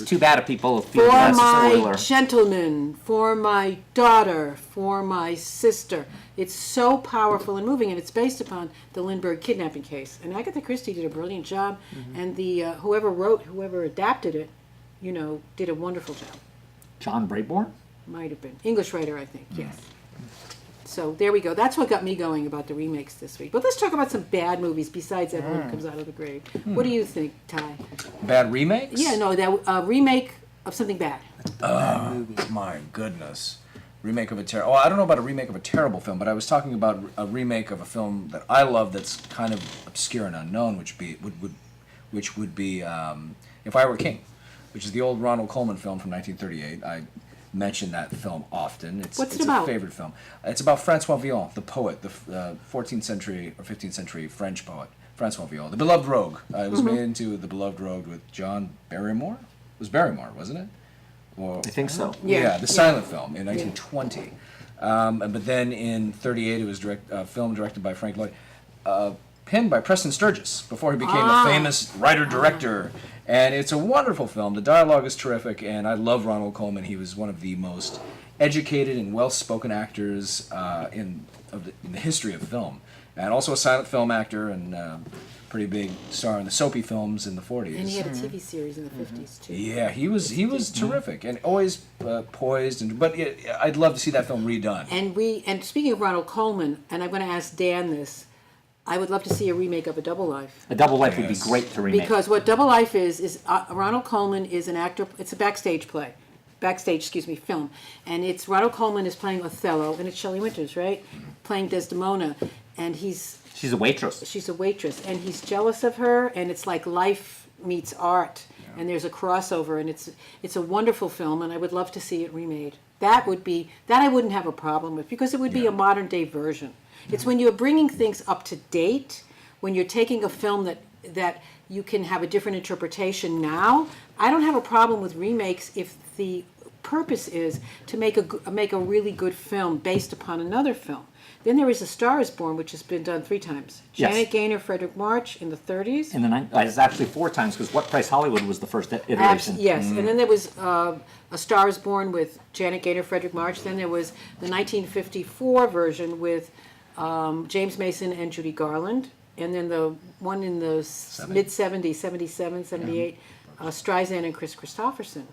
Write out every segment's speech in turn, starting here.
It's too bad if people feel For that's a my spoiler. gentleman, for my daughter, for my sister. It's so powerful and moving, and it's based upon the Lindbergh kidnapping case. And Agatha Christie did a brilliant job, and the whoever adapted it, did a wonderful job. John Brayborn? Might have been. English writer, I think, yes. So there we go. That's what got me going about the remakes this week. But let's talk about some bad movies besides Everyone Comes Out of the Grave. What do you think, Ty? Bad remakes? Yeah, no, that remake of something bad. My goodness. Remake of a terrible... Oh, I don't know about a remake of a terrible film, but I was talking about a remake of a film that I love that's kind of obscure and unknown, which would be If I Were King, which is the old Ronald Colman film from 1938. I mention that film often. It's about? a favorite film. It's about Francois Villon, the poet, the 14th century or 15th century French poet. Francois Villon, The Beloved Rogue. It was made into The Beloved Rogue with John Barrymore. It was Barrymore, wasn't it? Or, I think so. Yeah, the silent film in 1920. But then in 38, it was a film directed by Frank Lloyd, penned by Preston Sturges before he became a famous writer-director. And it's a wonderful film. The dialogue is terrific, and I love Ronald Colman. He was one of the most educated and well-spoken actors in the history of film, and also a silent film actor and pretty big star in the soapy films in the 40s. And he had a TV series in the 50s, too. Yeah, he was terrific and always poised. But I'd love to see that film redone. And speaking of Ronald Colman, and I'm going to ask Dan this, I would love to see a remake of A Double Life. A Double Life would be great to remake. Because what Double Life is Ronald Colman is an actor. It's a backstage film. And it's Ronald Colman is playing Othello, and it's Shelley Winters, right? Playing Desdemona. And she's a waitress. She's a waitress, and he's jealous of her, and it's like life meets art, and there's a crossover, and it's a wonderful film, and I would love to see it remade. That I wouldn't have a problem with, because it would be a modern day version. It's when you're bringing things up to date, when you're taking a film that you can have a different interpretation now. I don't have a problem with remakes if the purpose is to make a really good film based upon another film. Then there is A Star Is Born, which has been done 3 times. Yes. Janet Gaynor, Frederick March in the 30s. It's actually 4 times, because What Price Hollywood was the first iteration. Yes, and then there was A Star Is Born with Janet Gaynor, Frederick March. Then there was the 1954 version with James Mason and Judy Garland. And then the one in the mid-70s, 77, 78, Streisand and Chris Christopherson.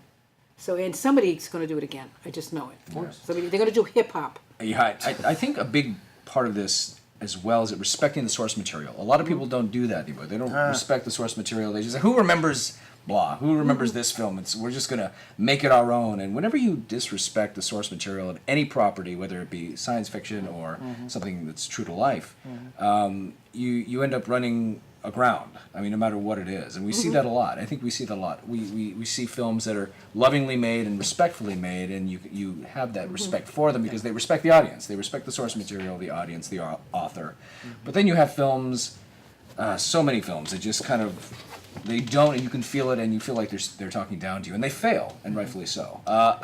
And somebody's going to do it again. I just know it. Of course. They're going to do hip-hop. Yeah, I think a big part of this as well is respecting the source material. A lot of people don't do that anymore. They don't respect the source material. They just say, who remembers blah? Who remembers this film? We're just going to make it our own. And whenever you disrespect the source material of any property, whether it be science fiction or something that's true to life, you end up running aground. I mean, no matter what it is. And we see that a lot. I think we see that a lot. We see films that are lovingly made and respectfully made, and you have that respect for them because they respect the audience. They respect the source material, the audience, the author. But then you have films, so many films, that just kind of, they don't, and you can feel it, and you feel like they're talking down to you, and they fail, and rightfully so.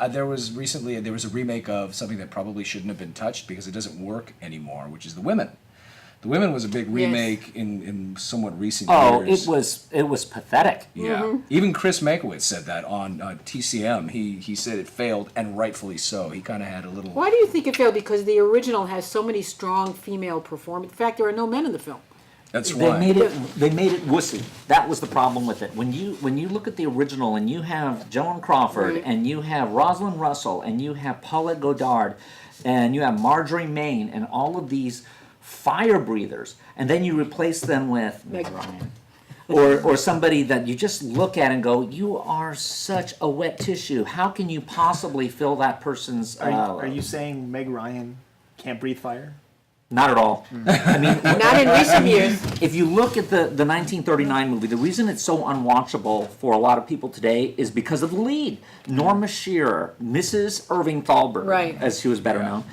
There was a remake of something that probably shouldn't have been touched because it doesn't work anymore, which is The Women. The Women was a big remake in somewhat recent years. It was pathetic. Yeah. Even Chris Mankiewicz said that on TCM. He said it failed, and rightfully so. He kind of had a little... Why do you think it failed? Because the original has so many strong female performers. In fact, there are no men in the film. That's why. They made it wussy. That was the problem with it. When you look at the original and you have Joan Crawford and you have Rosalind Russell and you have Paulette Goddard and you have Marjorie Main and all of these fire breathers, and then you replace them with Meg Ryan. or somebody that you just look at and go, you are such a wet tissue. How can you possibly fill that person's... Are you saying Meg Ryan can't breathe fire? Not at all. I mean, not in recent years. If you look at the 1939 movie, the reason it's so unwatchable for a lot of people today is because of the lead. Norma Shearer, Mrs. Irving Thalberg, as she was better known,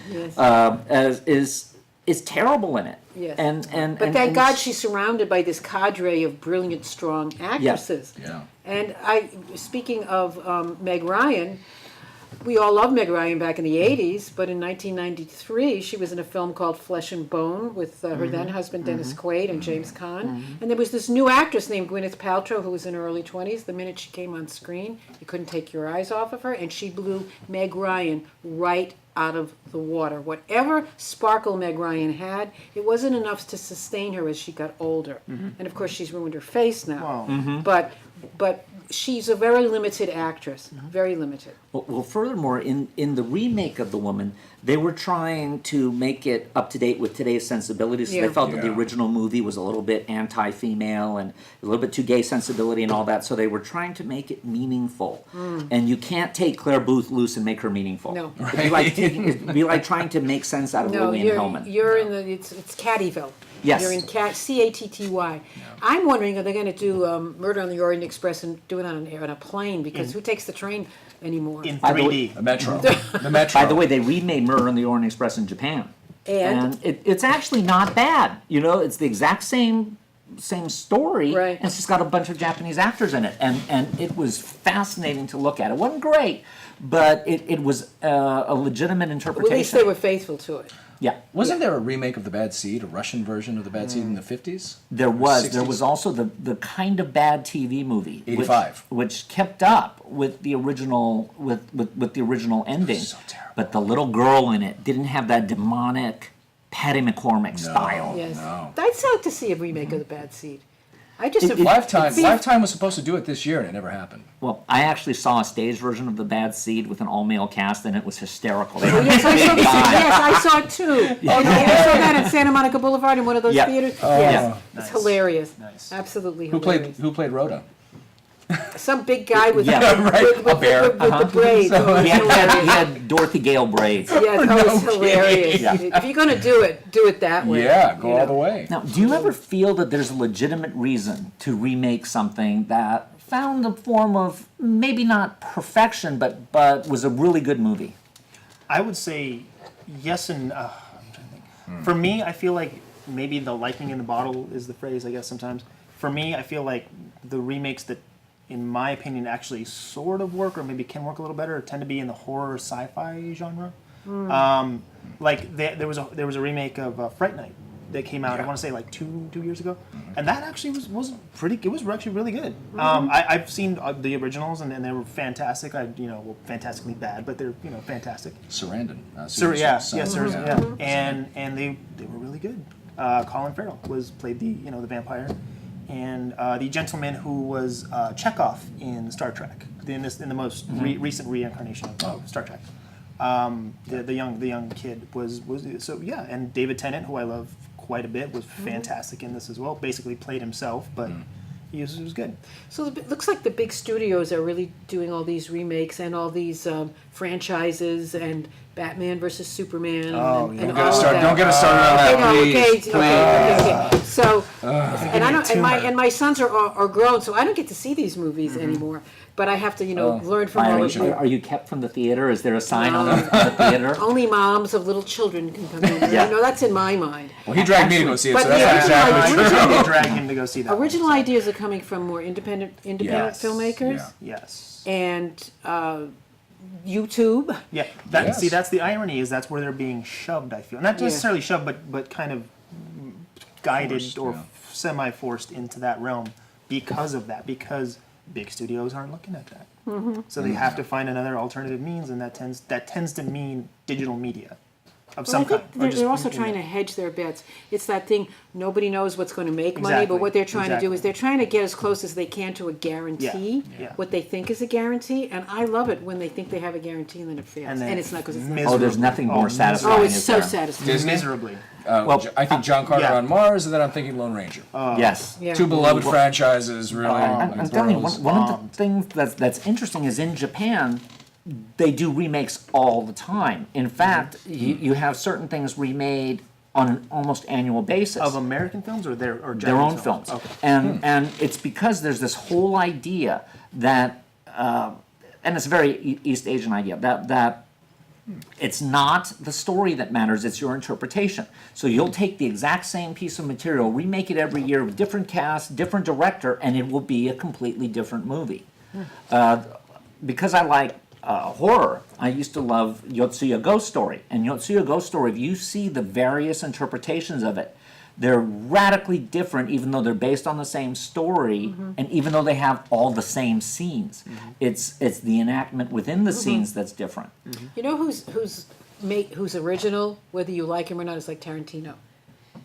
is terrible in it. Yes. But thank God she's surrounded by this cadre of brilliant, strong actresses. Yeah. And speaking of Meg Ryan, we all loved Meg Ryan back in the 80s, but in 1993 she was in a film called Flesh and Bone with her then husband Dennis Quaid and James Caan. And there was this new actress named Gwyneth Paltrow who was in her early 20s. The minute she came on screen, you couldn't take your eyes off of her, and she blew Meg Ryan right out of the water. Whatever sparkle Meg Ryan had, it wasn't enough to sustain her as she got older. And of course she's ruined her face now. Wow. But she's a very limited actress, very limited. Well, furthermore, in the remake of The Woman, they were trying to make it up to date with today's sensibilities. So Yeah. they felt that the Yeah. original movie was a little bit anti-female and a little bit too gay sensibility and all that. So they were trying to make it meaningful. And you can't take Claire Booth loose and make her meaningful. No. It'd be like trying to make sense out of No, Lillian Hellman. you're in the, it's Cattyville. Yes. You're in Catty. I'm wondering, are they going to do Murder on the Orient Express and do it on a plane? Because who takes the train anymore? In By the 3D. The Metro. The Metro. By the way, they remade Murder on the Orient Express in Japan. And? It's actually not bad. You know, it's the exact same story. Right. And it's just got a bunch of Japanese actors in it. And it was fascinating to look at. It wasn't great, but it was a legitimate interpretation. At least they were faithful to it. Yeah. Wasn't there a remake of The Bad Seed, a Russian version of The Bad Seed in the 50s? There was. 60s? There was also the kind of bad TV movie, 85. which kept up with the original with the original ending. So terrible. But the little girl in it didn't have that demonic Patty McCormick style. Yes. no. I'd like to see a remake of The Bad Seed. I just Lifetime was supposed to do it this year, and it never happened. Well, I actually saw a stage version of The Bad Seed with an all-male cast, and it was hysterical. Oh, yes, I saw it too. And I saw that at Santa Monica Boulevard in one of those Yeah. theaters. Oh. Yes, Nice. it's hilarious. Nice. Absolutely Who hilarious. played Rhoda? Some big guy with, Yeah, right, with a bear. with the braids. Oh, it was He had, hilarious. he had Dorothy Gale braids. Yes, that was No hilarious. kidding. If you're going to do it that way. Yeah, go you all know. the way. Now, do you ever feel that there's a legitimate reason to remake something that found a form of maybe not perfection, but was a really good movie? I would say yes and I'm trying to think. For me, I feel like maybe the lightning in the bottle is the phrase, I guess, sometimes. For me, I feel like the remakes that, in my opinion, actually sort of work or maybe can work a little better tend to be in the horror sci-fi genre. Like there was a remake of Fright Night that came out, I want to say like two years ago, and that actually was pretty. It was actually really good. I've seen the originals and they were fantastic. Fantastically bad, but they're fantastic. Sarandon. And they were really good. Colin Farrell played the vampire, and the gentleman who was Chekhov in Star Trek, in the most recent reincarnation of Star Trek. The young kid was so yeah, and David Tennant, who I love quite a bit, was fantastic in this as well. Basically played himself, but he was good. So it looks like the big studios are really doing all these remakes and all these franchises and Batman versus Superman. Oh, and yeah. all Don't of that. get us started on that, please. Okay. So, and I don't, tumor. and my sons are grown, so I don't get to see these movies anymore. But I have to, learn from all of you. Are you kept from the theater? Is there a sign on the theater? Only moms of little children can come in. Yeah. That's in my mind. Well, he dragged me to go see it, But so the that's not original- exactly I true. drag him to go see that. Original ideas are coming from more independent Yes. filmmakers Yeah. Yes. and YouTube. Yeah. Yes. See, that's the irony. Is that's where they're being shoved. I feel not Yeah. necessarily shoved, but kind of guided Forced, or yeah. semi-forced into that realm because of that. Because big studios aren't looking at that, so they have to find another alternative means, and that tends to mean digital media of Well, some I think kind. or just they're also media. trying to hedge their bets. It's that thing, nobody knows what's going to make money, Exactly, but what they're trying to do exactly. is they're trying to get as close as they can to a guarantee, Yeah. what they think is a guarantee, and I love it when they think they have a guarantee and then it fails. And then And it's not because it's not. miserably. Oh, there's nothing more miserably. satisfying. Oh, it's is so there? satisfying. Miserably. Well, I think John Carter yeah. on Mars, and then I'm thinking Lone Ranger. Yes. Yeah. Two beloved franchises, really. I'm telling you, girls. one of the things that's interesting is in Japan, they do remakes all the time. In fact, you have certain things remade on an almost annual basis. Of American films or their Japanese own films. Okay. And it's because there's this whole idea that, and it's a very East Asian idea, that it's not the story that matters, it's your interpretation. So you'll take the exact same piece of material, remake it every year, different cast, different director, and it will be a completely different movie. Because I like horror, I used to love Yotsuya Ghost Story. And Yotsuya Ghost Story, if you see the various interpretations of it, they're radically different, even though they're based on the same story, and even though they have all the same scenes. It's the enactment within the scenes that's different. You know who's original, whether you like him or not, is like Tarantino.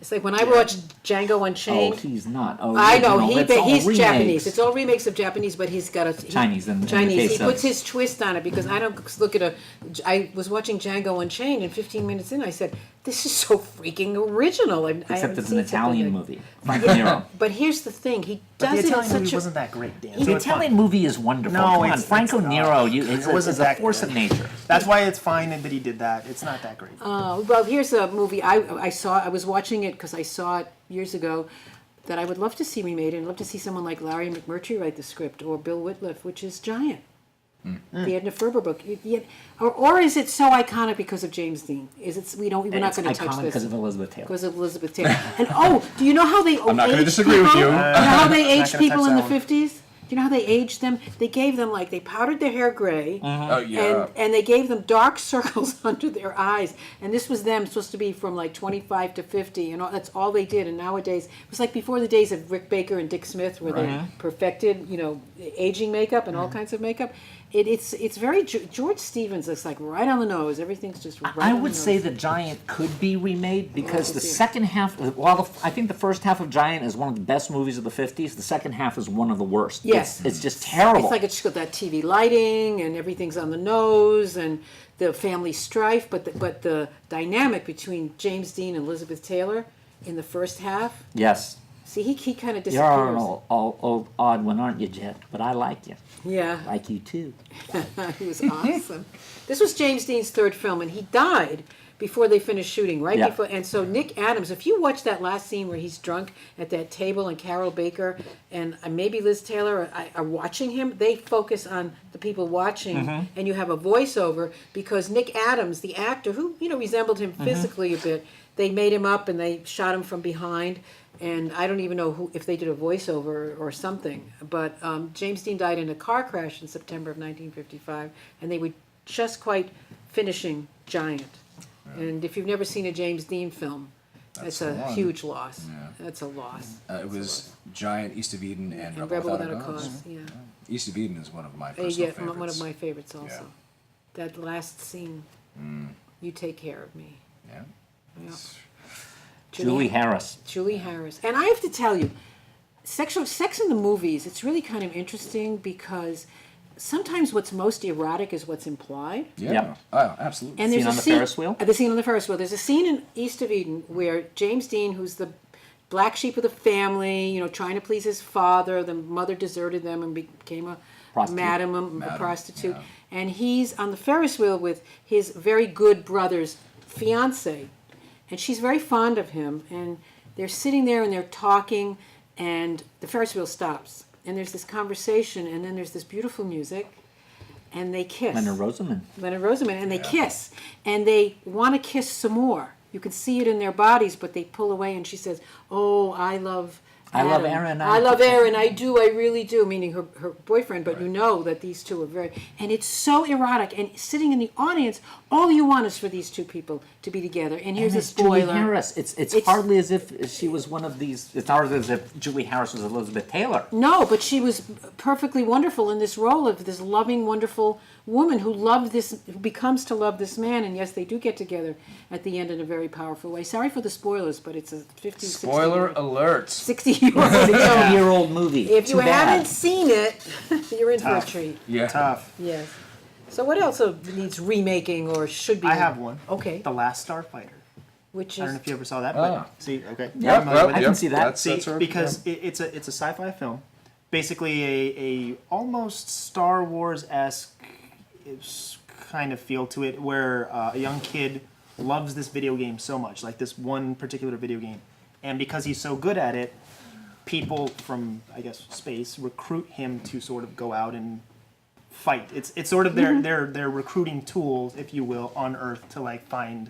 It's like when I watched Django Oh, Unchained. he's not. I know original. It's all he's remakes. Japanese. It's all remakes of Japanese, but he's got a Chinese in the Chinese. case He of- puts his twist on it because I don't look at a. I was watching Django Unchained, and 15 minutes in, I said, "This is so freaking original." Except it's an Italian movie. Franco Yeah, Nero. but here's the thing: he But does the it in Italian movie such a. wasn't that great, Dan. The so it's Italian fine. movie is wonderful. No, Come on, it's Franco not. Nero It is wasn't a that force good. of nature. That's why it's fine that he did that. It's not that great. Well, here's a movie I saw. I was watching it because I saw it years ago. That I would love to see remade, and I'd love to see someone like Larry McMurtry write the script, or Bill Whitliff, which is Giant, the Edna Ferber book. Or is it so iconic because of James Dean? Is it? We're not It's going to touch iconic this because of Elizabeth Taylor. because of Elizabeth Taylor. And do you know how they? I'm not gonna age disagree with people? you. You know how they Not aged gonna people touch in the that one. 50s? Do you know how they aged them? They gave them they powdered their hair gray. Oh yeah. And they gave them dark circles under their eyes. And this was them supposed to be from like 25 to 50. And that's all they did. And nowadays, it was like before the days of Rick Baker and Dick Smith where they perfected, aging makeup and all kinds of makeup. It's very, George Stevens is like right on the nose. Everything's just right I on would the say nose. that Giant could be remade because the see it. second half, I think the first half of Giant is one of the best movies of the 50s, the second half is one of the worst. Yes. It's just terrible. It's like it's got that TV lighting and everything's on the nose and the family strife, but the dynamic between James Dean and Elizabeth Taylor in the first half. Yes. See, he kind of You're disappears. an old odd one, aren't you, Jet? But I like you. Yeah, I like you too. he was awesome. This was James Dean's third film, and he died before they finished shooting, right Yeah. before. And so Nick Adams, if you watch that last scene where he's drunk at that table and Carol Baker and maybe Liz Taylor are watching him, they focus on the people watching, and you have a voiceover because Nick Adams, the actor who resembled him physically a bit, they made him up and they shot him from behind. And I don't even know if they did a voiceover or something. But James Dean died in a car crash in September of 1955, and they were just quite finishing Giant. And if you've never seen a James Dean film, that's the a one. huge loss. Yeah. That's a loss. It was Giant, East of Eden, and And Rebel Without a Cause. Yeah. East of Eden is one of my personal Yeah, favorites. one of my favorites also. Yeah. That last scene, you take care of me. Yeah. Yeah. Julie Harris. Julie Harris. And I have to tell you, sex in the movies, it's really kind of interesting because sometimes what's most erotic is what's implied. Yeah. Yep. Oh, absolutely. And there's Scene a on the scene, Ferris wheel? The scene on the Ferris wheel. There's a scene in East of Eden where James Dean, who's the black sheep of the family, trying to please his father, the mother deserted them and became a Prostitute. a prostitute. And he's on the Ferris wheel with his very good brother's fiance. And she's very fond of him. And they're sitting there and they're talking, and the Ferris wheel stops. And there's this conversation, and then there's this beautiful music, and they kiss. Leonard Rosenman, And they kiss. And they want to kiss some more. You can see it in their bodies, but they pull away, and she says, "Oh, I love Adam. Aaron. I love Aaron. I do. I really do." Meaning her boyfriend. But you know that these two are very. And it's so erotic. And sitting in the audience, all you want is for these two people to be together. And here's And a it's Julie spoiler. Harris. It's hardly as if she was one of these. It's hardly as if Julie Harris was Elizabeth Taylor. No, but she was perfectly wonderful in this role of this loving, wonderful woman who becomes to love this man. And yes, they do get together at the end in a very powerful way. Sorry for the spoilers, but it's a 50, 60 Spoiler alert. 60-year-old. 60-year-old movie. If you Too bad. haven't seen it, you're in for a Tough. treat. Yeah. Tough. Yes. So what else needs remaking or should be? I have one. Okay. The Last Starfighter. which I don't know is if you ever saw that, but Ah. see, okay. Yeah, Familiar with I it? can see that. That's See, sort of- because it's a sci-fi film, basically a almost Star Wars-esque kind of feel to it, where a young kid loves this video game so much, like this one particular video game, and because he's so good at it, people from space recruit him to sort of go out and fight. It's sort of their recruiting tools, if you will, on Earth to like find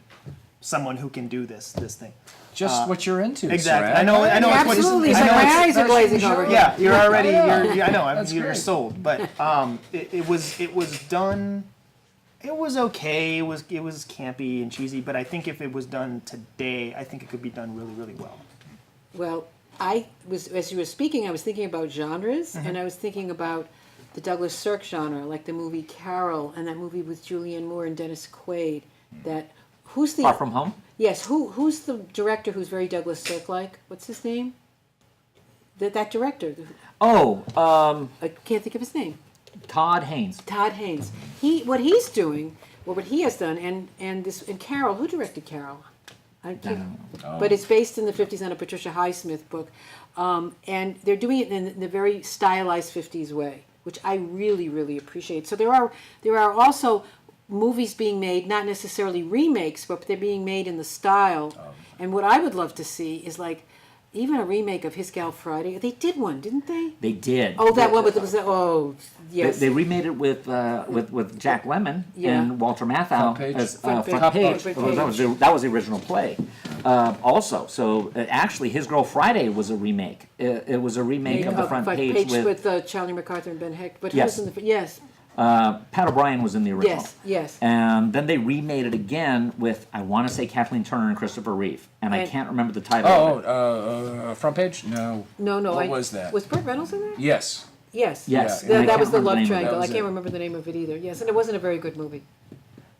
someone who can do this thing. Just what you're into. Exactly. Saran. I know. It's what absolutely. I So know my it's- eyes are glazing over. Yeah, you're already. Yeah. I know. That's You're great. sold. But it was done It was okay. It was campy and cheesy, but I think if it was done today, I think it could be done really, really well. Well, as you were speaking, I was thinking about genres, and I was thinking about the Douglas Sirk genre, like the movie Carol, and that movie with Julianne Moore and Dennis Quaid. Who's the Far From Home? Yes, who's the director who's very Douglas Sirk-like? What's his name? That director. Oh, I can't think of his name. Todd Haynes. Todd Haynes. What he has done, and Carol. Who directed Carol? But it's based in the 50s on a Patricia Highsmith book, and they're doing it in the very stylized 50s way, which I really, really appreciate. So there are also movies being made, not necessarily remakes, but they're being made in the style. And what I would love to see is like even a remake of His Gal Friday. They did one, didn't they? They did. Oh, that one with yes. They remade it with Jack Lemmon and Walter Matthau Front Page. as Front Front Page. Page. Front Well, Page. that was the original play. Also, so actually, His Girl Friday was a remake. It was a remake of the Front Page with Charlie MacArthur and Ben Hecht. But Yes. who's in the yes? Pat O'Brien was in the original. Yes. And then they remade it again with, I want to say, Kathleen Turner and Christopher Reeve. And I And- can't remember the title of it. Front Page? No. No. What was that? Was Burt Reynolds in that? Yes. Yes. Yes. Yeah, and I That was can't the remember love name of it. triangle. That I was can't it. remember the name of it either. Yes, and it wasn't a very good movie.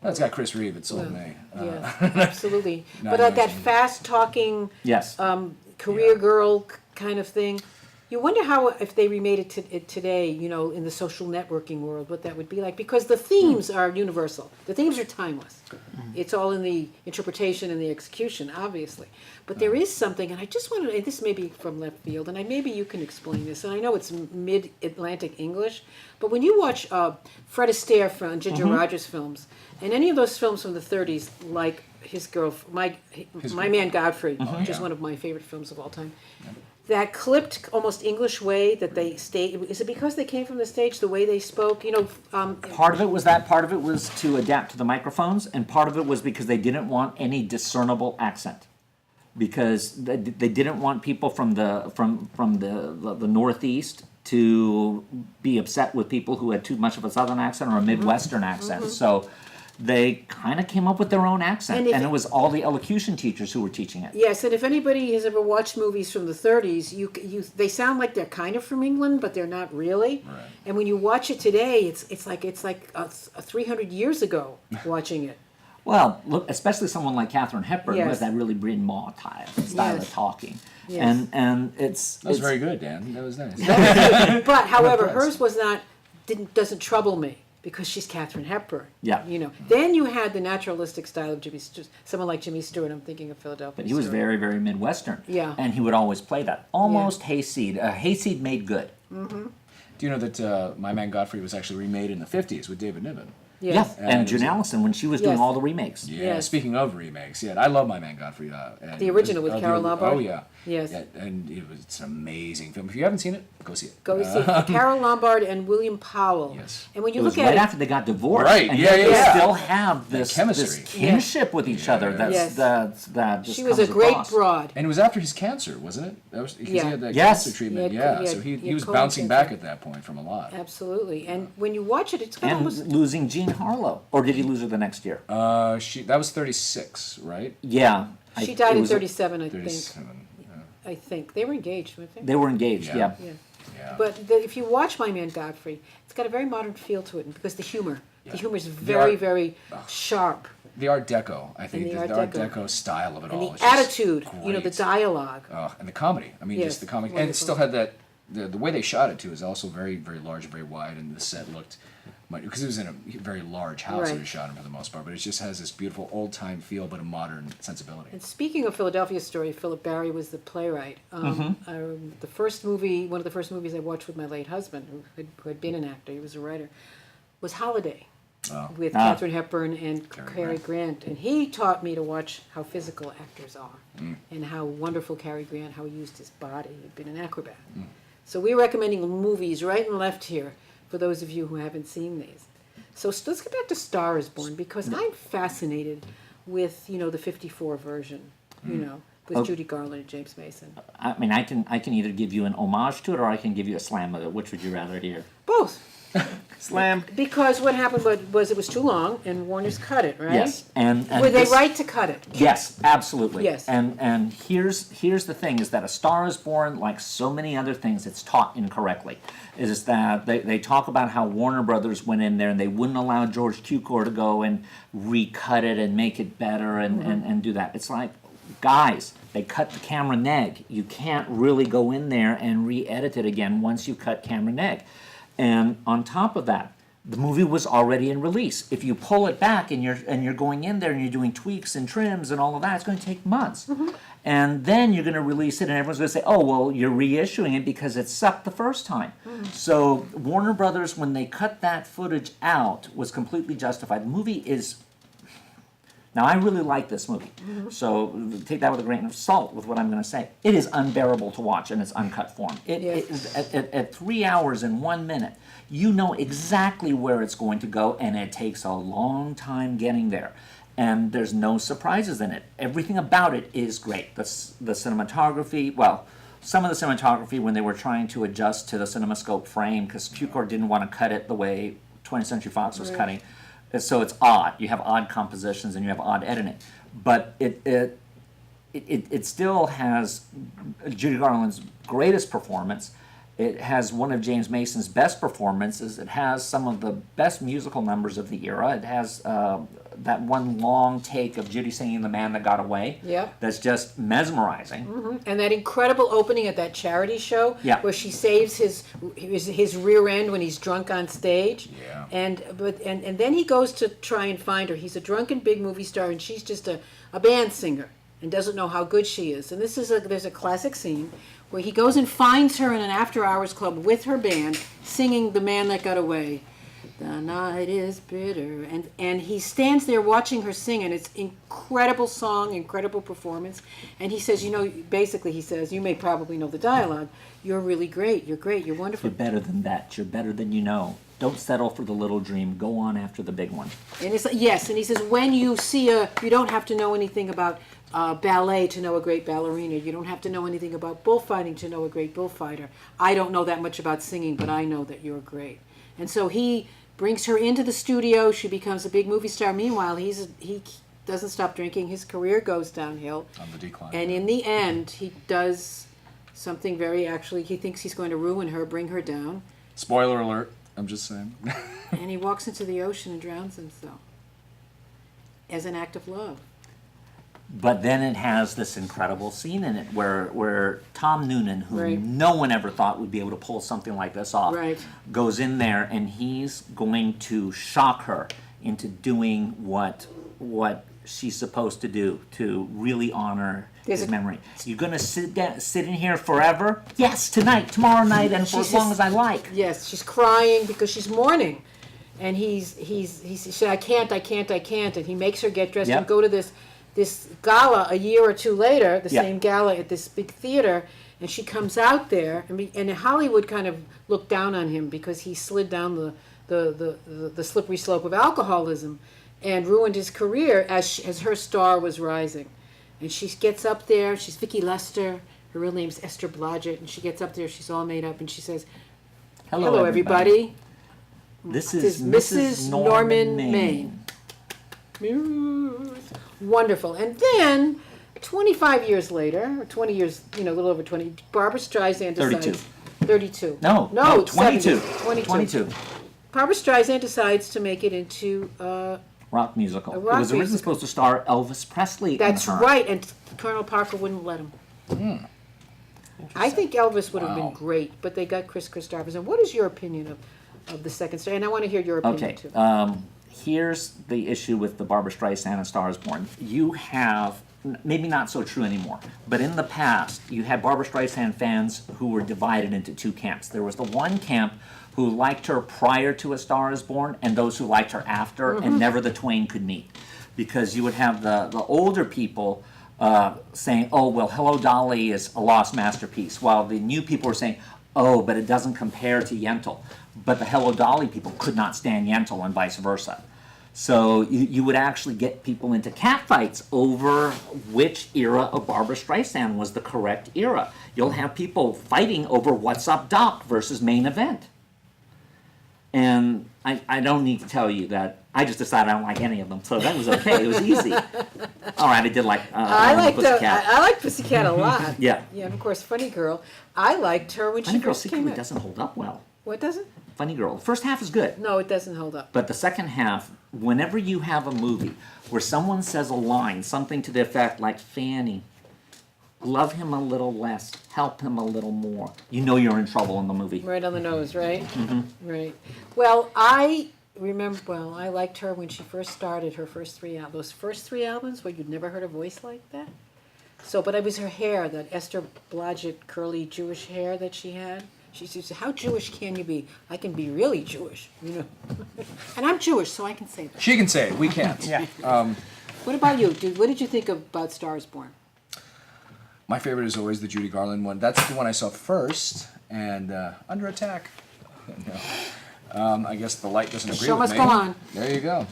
That's got Chris Reeve. It sold me. Yes, absolutely. No, But no, that it's- fast-talking Yes. career girl kind of thing. You wonder how, if they remade it today, in the social networking world, what that would be like. Because the themes are universal. The themes are timeless. It's all in the interpretation and the execution, obviously. But there is something, and I just want to, this may be from left field, and maybe you can explain this, and I know it's mid-Atlantic English, but when you watch Fred Astaire from Ginger Rogers films, and any of those films from the 30s, like My Man Godfrey, which is one of my favorite films of all time, that clipped, almost English way that they stay. Is it because they came from the stage, the way they spoke? Part of it was that. Part of it was to adapt to the microphones, and part of it was because they didn't want any discernible accent, because they didn't want people from the Northeast to be upset with people who had too much of a Southern accent or a Midwestern accent. So they kind of came up with their own accent, and it was all the elocution teachers who were teaching it. Yes, and if anybody has ever watched movies from the 30s, they sound like they're kind of from England, but they're not really. Right. And when you watch it today, it's like a 300 years ago watching it. Well, look, especially someone like Katharine Hepburn, who Yes. has that really Bryn Mawr style Yes. of talking, Yes. and it's That was very good, Dan. That was nice. But however, impressed. hers was not doesn't trouble me because she's Katharine Hepburn. Yeah. Then you had the naturalistic style of someone like Jimmy Stewart. I'm thinking of Philadelphia. But he was Story. very, very Midwestern. Yeah. And he would always play that. Almost hayseed. Hayseed made good. Do you know that My Man Godfrey was actually remade in the 50s with David Niven? Yes. Yeah. And And June it was- Allison, when she was doing Yes. all the remakes. Yeah, Yes. speaking of remakes, I love My Man Godfrey. And The original with the- Carole Lombard? Oh, yeah. Yes. Yeah, and it's an amazing film. If you haven't seen it, go see it. Go see Carole Lombard and William Powell. Yes. And when you It was look right at after they got divorced. Right, And yeah, yet they yeah. still have this chemistry. this kinship with each other. Yeah. That's, Yes. that just she was a comes great across. broad. And it was after his cancer, wasn't it? That was because Yeah. he had that Yes. cancer treatment. He had- So he he had was colon bouncing cancer. back at that point from a lot. Absolutely. And when you watch it, it's got And almost. losing Jean Harlow. Or did he lose her the next year? That was 36, right? Yeah. She died it in was 37, I think. 37. I think they were engaged, weren't they? They were engaged, Yeah. yeah. Yeah. Yeah. But if you watch My Man Godfrey, it's got a very modern feel to it because the humor is The very, art- very sharp. The Art Deco, I think, the the Art Art Deco. Deco style of it And all. the is just attitude, the great. dialogue. And the comedy. I mean, Yes, just the comedy. And wonderful. it still had that, the way they shot it too is also very, very large, very wide, and the set looked, because it was in a very large house that Right. was shot in for the most part, but it just has this beautiful old time feel, but a modern sensibility. And speaking of Philadelphia Story, Philip Barry was the playwright. The first movie, one of the first movies I watched with my late husband, who had been an actor, he was a writer, was Holiday. Oh. With Ah. Katharine Hepburn and Cary Grant. And he taught me to watch how physical actors are and how wonderful Cary Grant, how he used his body. He'd been an acrobat. So we're recommending movies right and left here for those of you who haven't seen these. So let's get back to Star is Born because I'm fascinated with, the 54 version, with Judy Garland and James Mason. I mean, I can either give you an homage to it or I can give you a slam of it. Which would you rather hear? Both. Slam. Because what happened was it was too long, and Warner's cut it, right? Yes, and Were they this- right to cut it? Yes, absolutely. Yes. And here's the thing: is that A Star Is Born, like so many other things, it's taught incorrectly. Is that they talk about how Warner Brothers went in there and they wouldn't allow George Cukor to go and recut it and make it better and do that. It's like, guys, they cut the camera neg. You can't really go in there and re-edit it again once you cut camera neg. And on top of that, the movie was already in release. If you pull it back and you're going in there and you're doing tweaks and trims and all of that, it's going to take months. And then you're going to release it and everyone's going to say, oh, well, you're reissuing it because it sucked the first time. So Warner Brothers, when they cut that footage out, was completely justified. The movie is... Now, I really like this movie, so take that with a grain of salt with what I'm going to say. It is unbearable to watch in its uncut form. At 3 hours and 1 minute, you know exactly where it's going to go, and it takes a long time getting there. And there's no surprises in it. Everything about it is great. The cinematography, well, some of the cinematography when they were trying to adjust to the CinemaScope frame, because Cukor didn't want to cut it the way 20th Century Fox was cutting. So it's odd. You have odd compositions and you have odd editing, but it still has Judy Garland's greatest performance. It has one of James Mason's best performances. It has some of the best musical numbers of the era. It has that one long take of Judy singing "The Man That Got Away." Yep. That's just mesmerizing. And that incredible opening at that charity show, Yeah. where she saves his rear end when he's drunk on stage. Yeah. And then he goes to try and find her. He's a drunken big movie star, and she's just a band singer and doesn't know how good she is. And there's a classic scene where he goes and finds her in an after-hours club with her band singing "The Man That Got Away." The night is bitter, and he stands there watching her sing, and it's incredible song, incredible performance. And he says, basically he says, you may probably know the dialogue. You're really great. You're great. You're wonderful. You're better than that. You're better than you know. Don't settle for the little dream. Go on after the big one. And it's like, yes, and he says, when you see you don't have to know anything about ballet to know a great ballerina. You don't have to know anything about bullfighting to know a great bullfighter. I don't know that much about singing, but I know that you're great. And so he brings her into the studio. She becomes a big movie star. Meanwhile, he doesn't stop drinking. His career goes downhill. On the decline. And in the end, he does something he thinks he's going to ruin her, bring her down. Spoiler alert. I'm just saying. And he walks into the ocean and drowns himself as an act of love. But then it has this incredible scene in it where Tom Noonan, who Right. no one ever thought would be able to pull something like this off, Right. goes in there and he's going to shock her into doing what she's supposed to do to really honor There's his a- memory. You're going to sit in here forever? Yes, tonight, tomorrow night, and for as long as I like. Yes, she's crying because she's mourning. And he said, I can't, and he makes her get dressed Yep. and go to this gala a year or two later, the Yep. same gala at this big theater, and she comes out there, and Hollywood kind of looked down on him because he slid down the slippery slope of alcoholism and ruined his career as her star was rising. And she gets up there, she's Vicki Lester, her real name's Esther Blodgett, and she gets up there, she's all made up, and she says, Hello everybody. This This is is Mrs. Norman Maine. Wonderful. And then, 25 years later, or 20 years, a little over 20, Barbara Streisand decides... 32. No, 22. 70s, 22. Barbara Streisand decides to make it into... Rock musical. A rock It was originally musical. supposed to star Elvis Presley. That's in her. right, and Colonel Parker wouldn't let him. I think Elvis would have been Wow. great, but they got Chris Christopherson. What is your opinion of the second star? And I want to hear your opinion, Okay. too. Here's the issue with the Barbra Streisand and Star is Born. You have, maybe not so true anymore, but in the past, you had Barbra Streisand fans who were divided into two camps. There was the one camp who liked her prior to A Star is Born, and those who liked her after, and never the twain could meet. Because you would have the older people saying, oh, well, Hello Dolly is a lost masterpiece, while the new people were saying, oh, but it doesn't compare to Yentl. But the Hello Dolly people could not stand Yentl and vice versa. So you would actually get people into catfights over which era of Barbra Streisand was the correct era. You'll have people fighting over What's Up Doc versus Main Event. And I don't need to tell you that I just decided I don't like any of them, so that was okay. It was easy. All right, I did like I liked Pussycat. I liked Pussycat a lot. Yeah. Yeah, and of course, Funny Girl. I liked her when Funny she Girl first came secretly out. doesn't hold up well. What doesn't? Funny Girl. The first half is good. No, it doesn't hold up. But the second half, whenever you have a movie where someone says a line, something to the effect like, Fanny, love him a little less, help him a little more, you know you're in trouble in the movie. Right on the nose, right? Mm-hmm. Right. Well, I remember, I liked her when she first started her first three albums. Those first three albums where you'd never heard a voice like that. So, but it was her hair, that Esther Blodgett curly Jewish hair that she had. She said, how Jewish can you be? I can be really Jewish, you know. And I'm Jewish, so I can say that. She can say it. We can't. Yeah. What about you? What did you think about Stars Born? My favorite is always the Judy Garland one. That's the one I saw first, and Under Attack. No. I guess the light doesn't agree Show with must me. go on. There you go.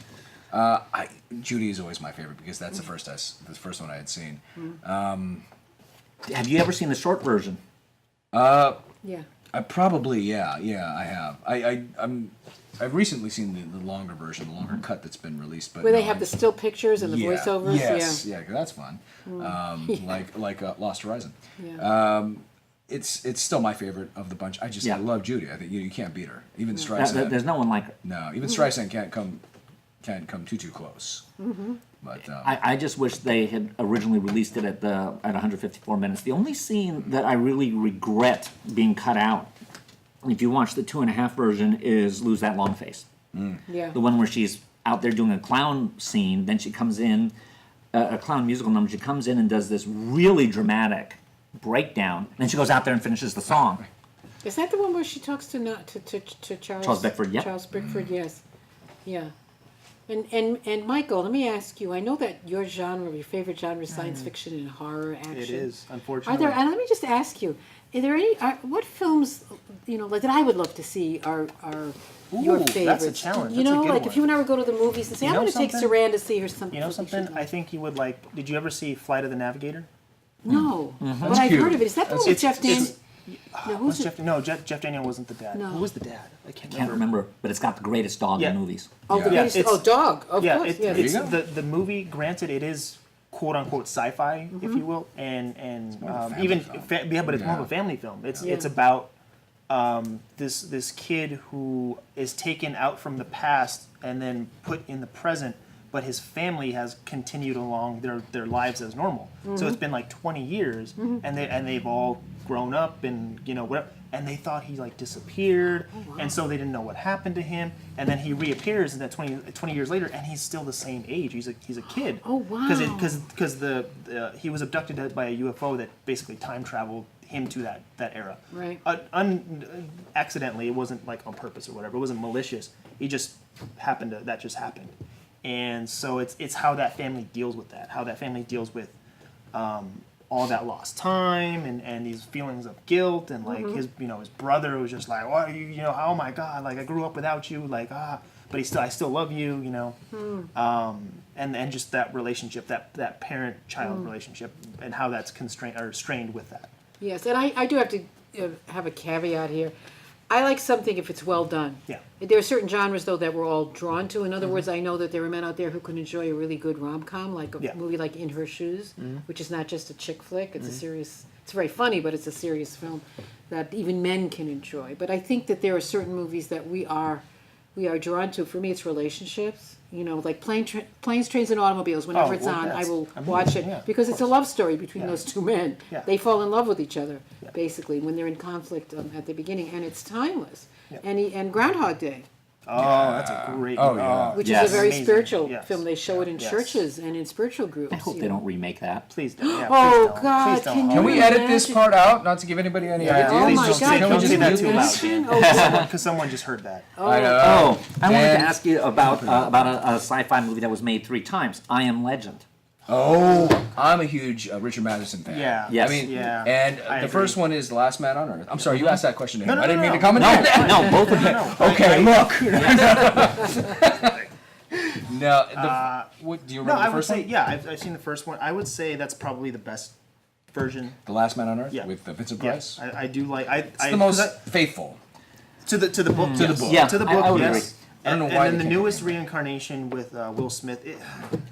Judy is always my favorite because that's the first one I had seen. Have you ever seen the short version? Yeah. I probably I have. I've recently seen the longer version, the longer cut that's been released. But Where they no, have the still pictures and the voiceovers? Yes, yeah, 'cause that's fun. Like Lost Horizon. Yeah. It's still my favorite of the bunch. I love Judy. I think you can't beat her. Even There's Streisand. no one like her. No, even Streisand can't come too close. But I just wish they had originally released it at 154 minutes. The only scene that I really regret being cut out, if you watch the 2.5 version, is Lose That Long Face. Yeah. The one where she's out there doing a clown scene, then she comes in, a clown musical number, she comes in and does this really dramatic breakdown, then she goes out there and finishes the song. Is that the one where she talks to Charles? Charles Bickford, yep. Charles Bickford, yes. Yeah. And Michael, let me ask you, I know that your favorite genre is science fiction and horror action. It is, Are unfortunately. there, and let me just ask you, what films, that I would love to see are your Ooh, favorites? that's a challenge. You That's a know, good like one. if you and I would go to the movies and say, You I'm know going to take something? Saran to see her something. You know something? I think you would like. Did you ever see Flight of the Navigator? No, but That's I've cute. heard of it. Is that the one with Jeff Daniels? No, who's it? Jeff Daniel wasn't the dad. No. Who was the dad? I can't Can't remember, but it's got the greatest dog Yeah. in movies. Oh, the Yeah. biggest, It's- dog. Of Yeah, course. it's There you go. the movie. Granted, it is quote unquote sci-fi, if you will, and more of a family even film. but it's more of Yeah. a family film. It's Yeah. it's about this kid who is taken out from the past and then put in the present, but his family has continued along their lives as normal. So it's been like 20 years, and they've all grown up and whatever. And they thought he like disappeared, and so they didn't know what happened to him. And then he reappears, and that 20 years later, and he's still the same age. He's a kid. Oh, wow. Because he was abducted by a UFO that basically time traveled him to that era. Right. Accidentally, it wasn't like on purpose or whatever. It wasn't malicious. He just that just happened. And so it's how that family deals with that. How that family deals with all that lost time and these feelings of guilt and like his brother was just like, oh oh my God, like I grew up without you, like but I still love you, and just that relationship, that parent-child relationship, and how that's constrained or strained with that. Yes, and I do have to have a caveat here. I like something if it's well done. Yeah. There are certain genres, though, that we're all drawn to. In other words, I know that there are men out there who can enjoy a really good rom-com, like a Yeah. movie like In Her Shoes, which is not just a chick flick. It's a serious, it's very funny, but it's a serious film that even men can enjoy. But I think that there are certain movies that we are drawn to. For me, it's relationships. Like Planes, Trains, and Automobiles. Whenever it's on, I will watch it yeah, because it's a love story between those two men. Yeah. They fall in love with each other, basically, when they're in conflict at the beginning, and it's timeless. Yeah. And Groundhog Day, Oh, that's a great. Oh, yeah. which Yes. is a very Amazing. spiritual Yes. film. They show it in Yes. churches and in spiritual groups. I hope they don't remake that. Please don't. Yeah, Oh, please don't. God, Please don't. can Can we you edit this imagine? part out? Not to give anybody any Yeah, ideas. Oh please my don't God! say- Can don't you say that too loud, imagine? Dan. Oh, God. Because someone just heard that. I know. Oh, I wanted to And- ask you about a sci-fi movie that was made 3 times, I Am Legend. Oh, I'm a huge Richard Madison fan. Yeah. Yes. I mean, Yeah. and I the agree. first one is The Last Man on Earth. I'm sorry, you asked that question to him. No, I didn't mean to no. comment No, on that. no, both of them. Okay, look. No, what, do you No, remember I the would first say, one? yeah, I've seen the first one. I would say that's probably the best version. The Last Man on Earth Yeah. with Vincent Yeah, Price. I do like. It's the most faithful. To the book. To the yes. book. Yeah, To the I book. would Yes. I don't know And why then they the can't newest make reincarnation with Will Smith.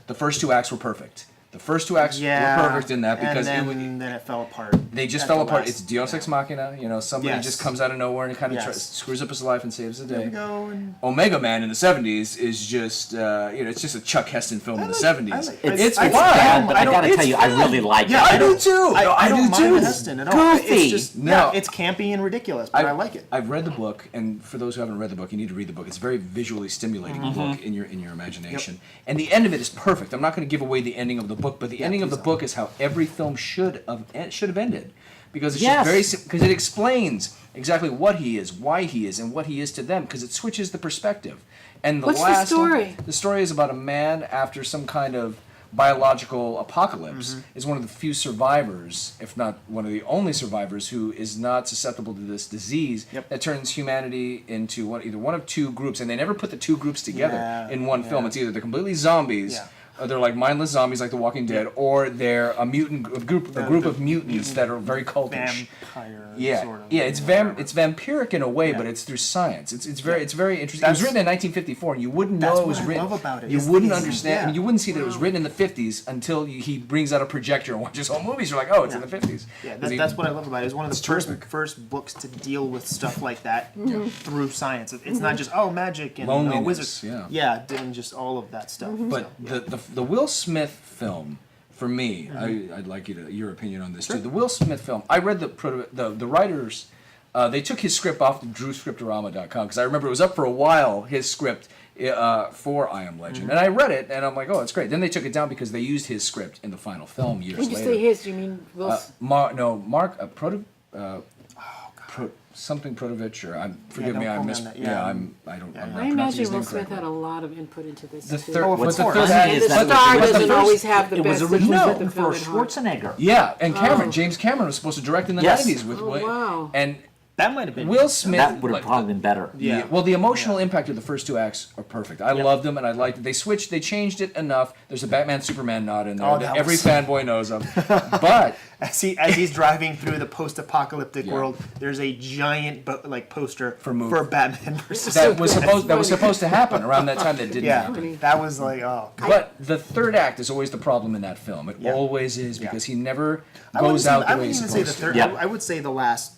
The first 2 acts were perfect. The first 2 acts Yeah. were perfect in that because and then it fell apart. they just at fell the apart. last- It's Deus Ex Machina. You know, somebody Yes. just comes out of nowhere and kind of Yes. screws up his life and saves the There day. we go. And Omega Man in the 70s is just, it's just a Chuck Heston film in the 70s. It's fine. bad, but I don't- gotta it's tell you, I fine. really like Yeah, it. I do too. I don't do mind too. the Heston at all. Goofy. It's just No. it's campy and ridiculous, but I like it. I've read the book, and for those who haven't read the book, you need to read the book. It's a very visually stimulating book in your imagination, and the end of it is perfect. I'm not going to give away the ending of the book, but the ending of the book is how every film should have ended, because it's Yes. because it explains exactly what he is, why he is, and what he is to them, because it switches the perspective. And the What's the last story? One, the story is about a man after some kind of biological apocalypse is one of the few survivors, if not one of the only survivors, who is not susceptible to this disease that turns humanity into either one of 2 groups, and they never put the 2 groups together Yeah, in one film. It's either they're completely zombies, or they're like mindless zombies like The Walking Dead, or they're a group of mutants that are very cultish. Vampire. Yeah, Sort of, yeah, it's vampiric in a way, but it's through science. It's very interesting. It was written in 1954, and you wouldn't know it was what I written. love about it, You is wouldn't these- understand. I mean, you wouldn't see that it was written in the 50s until he brings out a projector and watches whole movies. You're like, oh, it's in the 50s. Yeah, 'Cause he- that's what I love about it. It's one of the terrific. first books to deal with stuff like that through science. It's not just magic and Loneliness, wizards. yeah. And just all of that stuff. But the Will Smith film, for me, I'd like your opinion on this too. The Will Smith film, I read the writers. They took his script off of DrewScriptorama.com because I remember it was up for a while. His script for I Am Legend, and I read it, and I'm like, oh, it's great. Then they took it down because they used his script in the final film years When you later. say his, you mean Will's? Mark something Protovich, or forgive don't me, I quote me missed. on that. Yeah, Yeah. I'm not I pronouncing imagine his Will name Smith correctly. had a lot of input into this. The too. third, of what's the course. third And act? the That's star what- doesn't the always first- have the It was best. which originally put the written for film at heart. Schwarzenegger. Yeah, and Cameron, Oh. James Cameron was supposed to direct in the Yes. 90s with Oh, wow. and That might have been Will Smith. That would have like, probably been better. Yeah. Well, the emotional impact of the first 2 acts are perfect. I loved them, and I liked it. They changed it enough. There's a Batman Superman nod in there Oh, that that every was- fanboy knows of. But as he's driving through the post-apocalyptic Yeah. world. There's a giant poster For movie. for Batman versus that was Superman. supposed to happen around that time. That didn't Yeah, happen. that was like But the third act is always the problem in that film. It Yeah. always is because he never I wouldn't goes say- out I the way wouldn't he's even say the supposed third. to. Yeah. I would say the last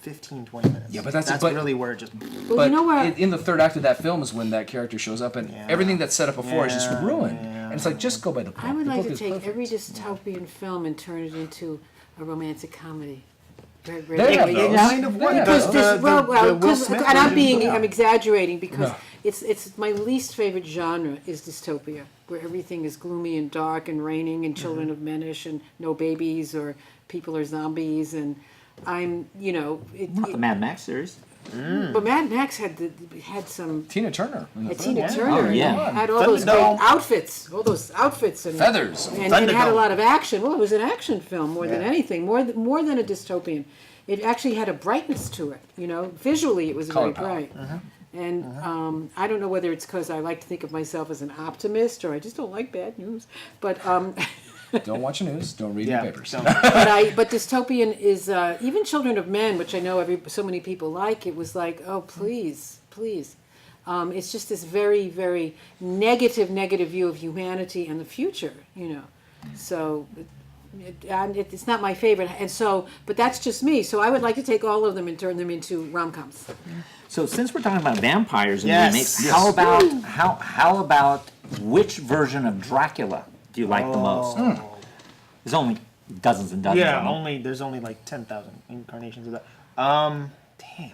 15, 20 minutes. Yeah, but that's- really where it just. Well, But you know where? in the third act of that film is when that character shows up, and everything that's set up before is just Yeah, ruined. yeah. And it's like, just go by the book. I would The like book to is take perfect. every dystopian film and turn it into a romantic comedy. They have You those. know? Kind of what? Yeah. Because The Will 'cause- Smith and I'm version? I'm exaggerating because No. it's my least favorite genre is dystopia, where everything is gloomy and dark and raining and children of menish and no babies or people are zombies and Not the Mad Max series. but Mad Max had some Tina Turner. in the third Tina one. Turner Oh, yeah. had all those great Thunderdome. outfits, and Feathers. and it had a Thunderdome. lot of action. Well, it was an action film more than Yeah. anything, more than a dystopian. It actually had a brightness to it. Visually it was Color very palette. bright. And I don't know whether it's because I like to think of myself as an optimist or I just don't like bad news. But Don't watch the news. Don't read Yeah, your papers. don't- but dystopian is even Children of Men, which I know so many people like. It was like, oh please. It's just this very, very negative view of humanity and the future. So. It's not my favorite, and so, but that's just me. So I would like to take all of them and turn them into rom-coms. So since we're talking about vampires and Yes. remakes, Yes. how about which version of Dracula do you like the most? There's only dozens and dozens. Yeah, of them. there's only like 10,000 incarnations of that. Damn.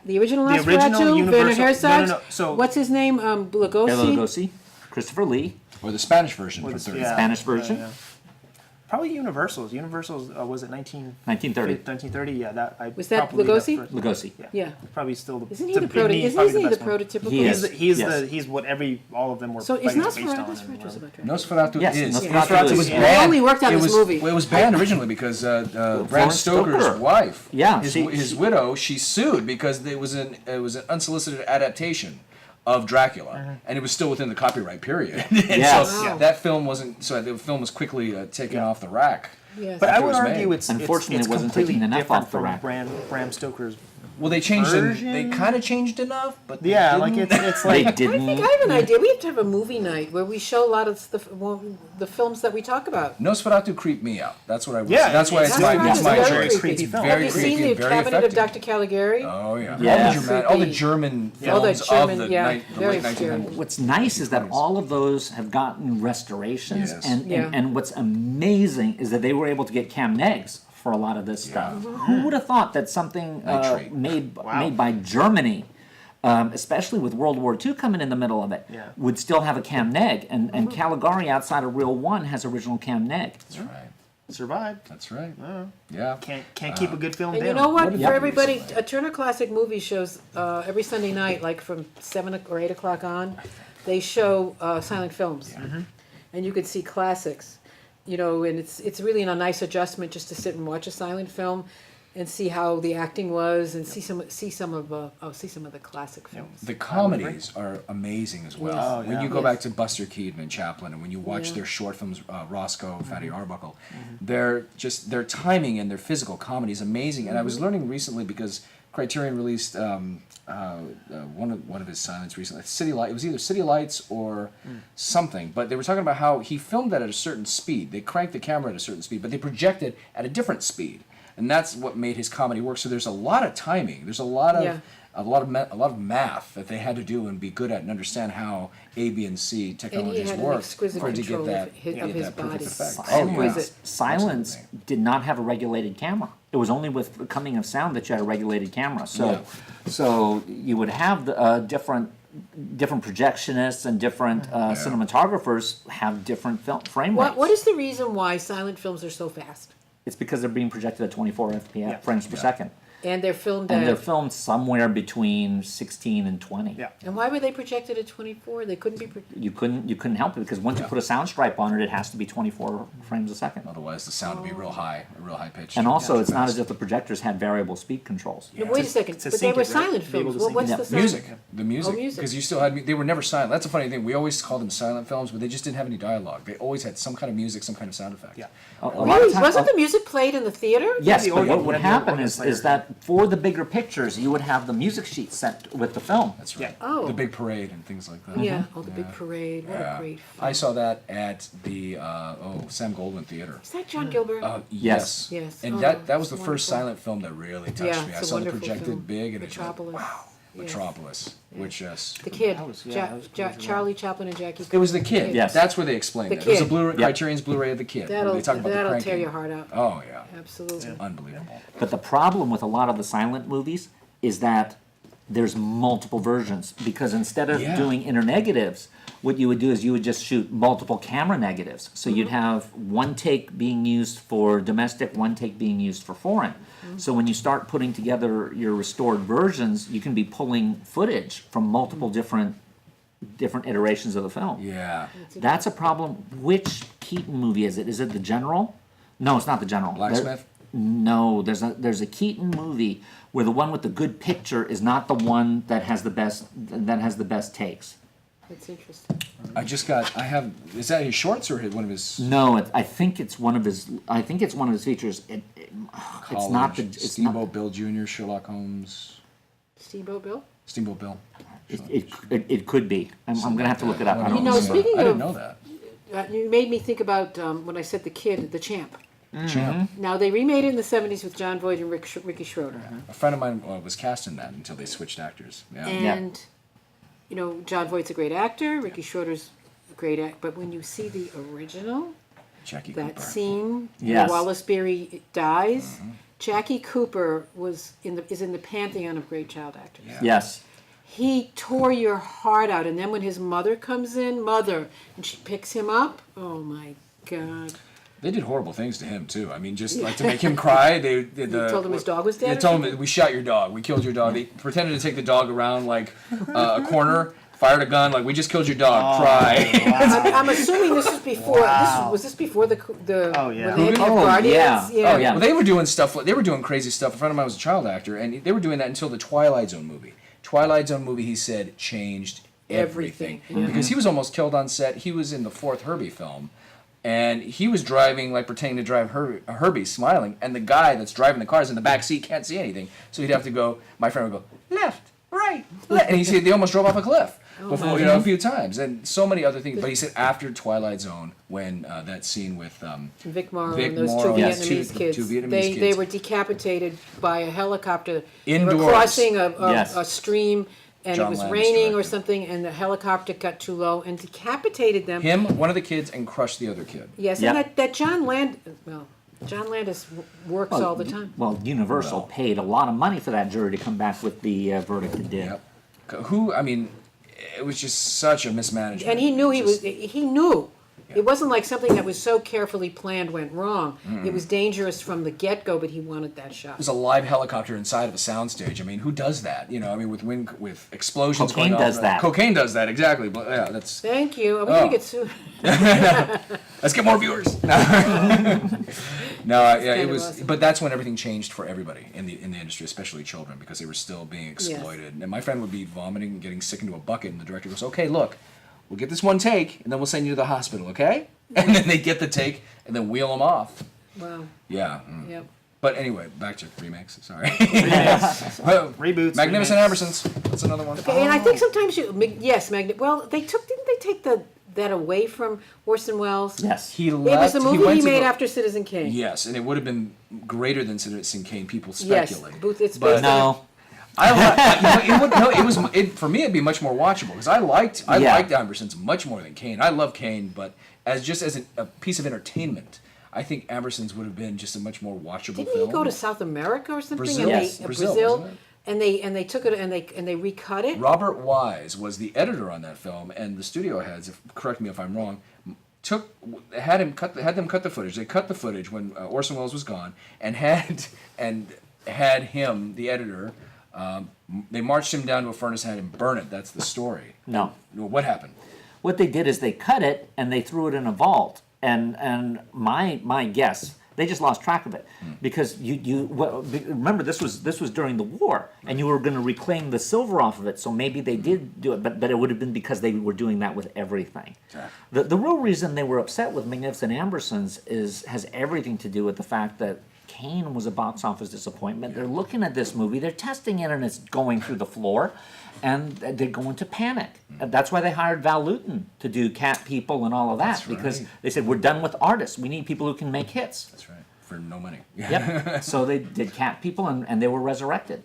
The original The original Nosferatu, Werner Universal- Herzog. no, so- What's his name? Bela Lugosi. Lugosi, Christopher Lee, Or the Spanish version from What is- 30. yeah. Spanish version, Yeah. Probably Universal's. Universal's was it 1930. 1930? Yeah, that I Was that probably leave Lugosi? first. Lugosi. Yeah. Probably still the. Isn't he to the me, proto? probably Isn't he the best one. prototypical? He is. He's Yes. he's what all of them were. So is I guess, based on Nosferatu? and Nosferatu's whatever. about Dracula. Nosferatu Yes, is. Nosferatu was is. banned. I only worked on it this was, movie. Well, it was banned originally because Bram Florence Stoker's Stoker. wife, Yeah, his widow, she sued because it was an unsolicited adaptation of Dracula, and it was still within the copyright period. And Yes. so Wow. that film wasn't. So the film was quickly taken off the rack. Yes. But I After it would was argue made. it's Unfortunately, it's it wasn't completely taking enough different off the from rack. Bram Stoker's Well, they changed version? They kind of changed enough, but they Yeah, like didn't. it's They like I think didn't. I have an idea. We have to have a movie night where we show a lot of the films that we talk about. Nosferatu creeped me out. That's what I was. Yeah, that's why it's it's That's my, right, it's my it's very choice. creepy. It's film. very Have you creepy seen and the very Cabinet effective. of Dr. Caligari? Oh yeah, Yeah. all the German Yeah. All the films German- of the, yeah, the very late scary. 1900s. What's nice is that 1920s. all of those have gotten restorations, Yes. and what's amazing is that they were able to get cam negs for a lot of this stuff. Who would have thought that something Nitrate. made by Germany, especially with World War II coming in the middle of it, Yeah. would still have a cam neg? And Caligari outside of Reel 1 has original cam neg. That's right. survived. That's right. Yeah. Can't keep a good film And down. you know what? What did For you everybody, recently? a Turner Classic Movie shows every Sunday night, like from 7 or 8 o'clock on. They show silent films, and you could see classics. You know, and it's really a nice adjustment just to sit and watch a silent film, and see how the acting was, and see some of the classic films. The comedies are amazing as well. Yes. Oh, When yeah. you go Yes. back to Buster Keaton and Chaplin, and when you watch Yeah. their short films, Roscoe, Fatty Arbuckle, their timing and their physical comedy is amazing. And I was learning recently because Criterion released one of his silents recently. City Light. It was either City Lights or something. But they were talking about how he filmed that at a certain speed. They cranked the camera at a certain speed, but they projected at a different speed. And that's what made his comedy work. So there's a lot of timing. There's a lot of Yeah. a lot of math that they had to do and be good at and understand how A, B, and C technologies had an work exquisite for it to get control that, of his- get of his that perfect body. effect. Silence. Silence Absolutely. did not have a regulated camera. It was only with the coming of sound that you had a regulated camera. So you would have the different projectionists and different cinematographers have different frame rates. What is the reason why silent films are so fast? It's because they're being projected at 24 FPS frames per second. And they're filmed And they're at. filmed somewhere between 16 and 20. Yeah. And why were they projected at 24? They couldn't be. You couldn't help it because once you put a sound stripe on it, it has to be 24 frames a second. Otherwise, the sound would be real high pitch. And also, it's not as if the projectors had variable speed controls. No, wait a second. to But they sync were it, right? silent To be able films. to Well, sync what's it. the sound? the music, music. because you still had they were never silent. That's a funny thing. We always called them silent films, but they just didn't have any dialogue. They always had some kind of music, some kind of sound effect. Yeah. A lot of Really? times- Wasn't the music played in the theater? Yes, the but organ- what would you had the happen organ is player. that for the bigger pictures, you would have the music sheet sent with the film. That's right. Yeah. Oh. The big parade and things like that. Yeah. Oh, the big parade. What a Yeah. great I film. saw that at the Sam Goldwyn Theater. Is that John Gilbert? Yes. Yes. And Oh, that was the it's first wonderful. silent film that really touched Yeah, me. I it's a saw the wonderful projected film. big and Metropolis. it's like, wow, Yes. Metropolis, which The Kid. That was- yeah, Ja- that was Ja- cool as well. Charlie Chaplin and Jackie. it was the Kid. Yes. That's where they explained The it. It was a Kid. Blu-ray, Yep. Criterion's Blu-ray of the Kid. where That'll they talk about the tear cranking. your heart out. Oh yeah, Absolutely. unbelievable. But the problem with a lot of the silent movies is that there's multiple versions because instead of Yeah. doing inner negatives, what you would do is you would just shoot multiple camera negatives. So you'd have one take being used for domestic, one take being used for foreign. So when you start putting together your restored versions, you can be pulling footage from multiple different iterations of the film. Yeah. That's a problem. Which Keaton movie is it? Is it The General? No, it's not The General. Blacksmith? No, there's a Keaton movie where the one with the good picture is not the one that has the best takes. That's interesting. Is that his shorts or one of his No, I think it's one of his. I think it's one of his features. It's not the. college? It's Steamboat not. Bill Jr., Sherlock Holmes, Steamboat Bill? Steamboat Bill. It could be. I'm gonna have to look it up. I don't You know, remember. speaking I didn't of- know that. You made me think about when I said The Kid, The Champ. Champ. Now, they remade it in the 70s with John Voight and Ricky Schroeder. A friend of mine was cast in that until they switched actors. Yeah. And, you know, John Voight's a great actor, Ricky Schroeder's a great actor, but when you see the original, Jackie that Cooper. scene Yes. where Wallace Beery dies, Jackie Cooper is in the pantheon of great child actors. Yeah. Yes. He tore your heart out, and then when his mother comes in, and she picks him up, oh my God. They did horrible things to him too. I mean, just like to make him cry. They did told him his dog was dead They or told him something? we shot your dog. We killed your dog. They pretended to take the dog around like a corner, fired a gun. Like we just killed your dog. Cry. I'm assuming this is before. Was this before the Oh, yeah. when they had Oh, Guardians? yeah. Oh, yeah. Well, they were doing stuff. They were doing crazy stuff. A friend of mine was a child actor, and they were doing that until the Twilight Zone movie. Twilight Zone movie, he said, changed everything Everything. because he was almost killed on set. He was in the fourth Herbie film. And he was driving, like pretending to drive Herbie, smiling, and the guy that's driving the cars in the back seat can't see anything. So he'd have to go. My friend would go left, right, left, and he said they almost drove off a cliff before, a few times, and so many other things. But he said after Twilight Zone, when that scene with Vic Morrow Vic and those Morrow, two yes, Vietnamese two kids. Vietnamese They kids. were decapitated by a helicopter. They were Indoors. crossing Yes. a stream, and John it was Landis raining or directed. something, and the helicopter got too low and decapitated them. him, one of the kids, and crushed the other kid. Yes, Yep. and that John Landis works all the time. Well, Universal paid a lot of money for that jury to come back with the verdict it did. Yep. Who? I mean, it was just such a mismanagement. And he knew Just- he knew. It wasn't like something that was so carefully planned went wrong. It was dangerous from the get-go, but he wanted that shot. There's a live helicopter inside of a soundstage. I mean, who does that? I mean, with explosions Cocaine going on. does that. Cocaine does that, exactly. But yeah, that's. Thank you. Are we gonna get sued? Let's get more viewers. No, yeah, kind it of was. awesome. But that's when everything changed for everybody in the industry, especially children, because they were still being exploited. And my friend would be vomiting and getting sick into a bucket, and the director goes, "Okay, look, we'll get this one take, and then we'll send you to the hospital, okay?" And then they get the take, and then wheel them off. Wow. Yeah. Yep. But anyway, back to remakes. Sorry. Well, Reboots, Magnificent remakes. Ambersons. That's another one. Okay, and I think sometimes well, didn't they take that away from Orson Welles? Yes. He It left. was the movie went he to made the- after Citizen Kane. Yes, and it would have been greater than Citizen Kane. People Yes, speculate. it's But based on No. it was for me. It'd be much more watchable because I liked Ambersons much more than Kane. I love Kane, but as a piece of entertainment, I think Ambersons would have been just a much more watchable Didn't film. he go to South America or something? Brazil. And Yes, they, Brazil, wasn't it? and they took it and they recut it. Robert Wise was the editor on that film, and the studio heads, correct me if I'm wrong, had them cut the footage. They cut the footage when Orson Welles was gone, and had him, the editor. They marched him down to a furnace and had him burn it. That's the story. No. What happened? What they did is they cut it and they threw it in a vault. And my guess, they just lost track of it because remember this was during the war, and you were going to reclaim the silver off of it. So maybe they did do it, but it would have been because they were doing that with everything. Exactly. The real reason they were upset with Magnificent Ambersons has everything to do with the fact that Kane was a box office disappointment. They're looking at this movie, they're testing it, and it's going through the floor, and they're going to panic. And that's why they hired Val Lewton to do Cat People and all of that, That's because right. they said, we're done with artists. We need people who can make hits. That's right. For no money. Yep. So they did Cat People, and they were resurrected.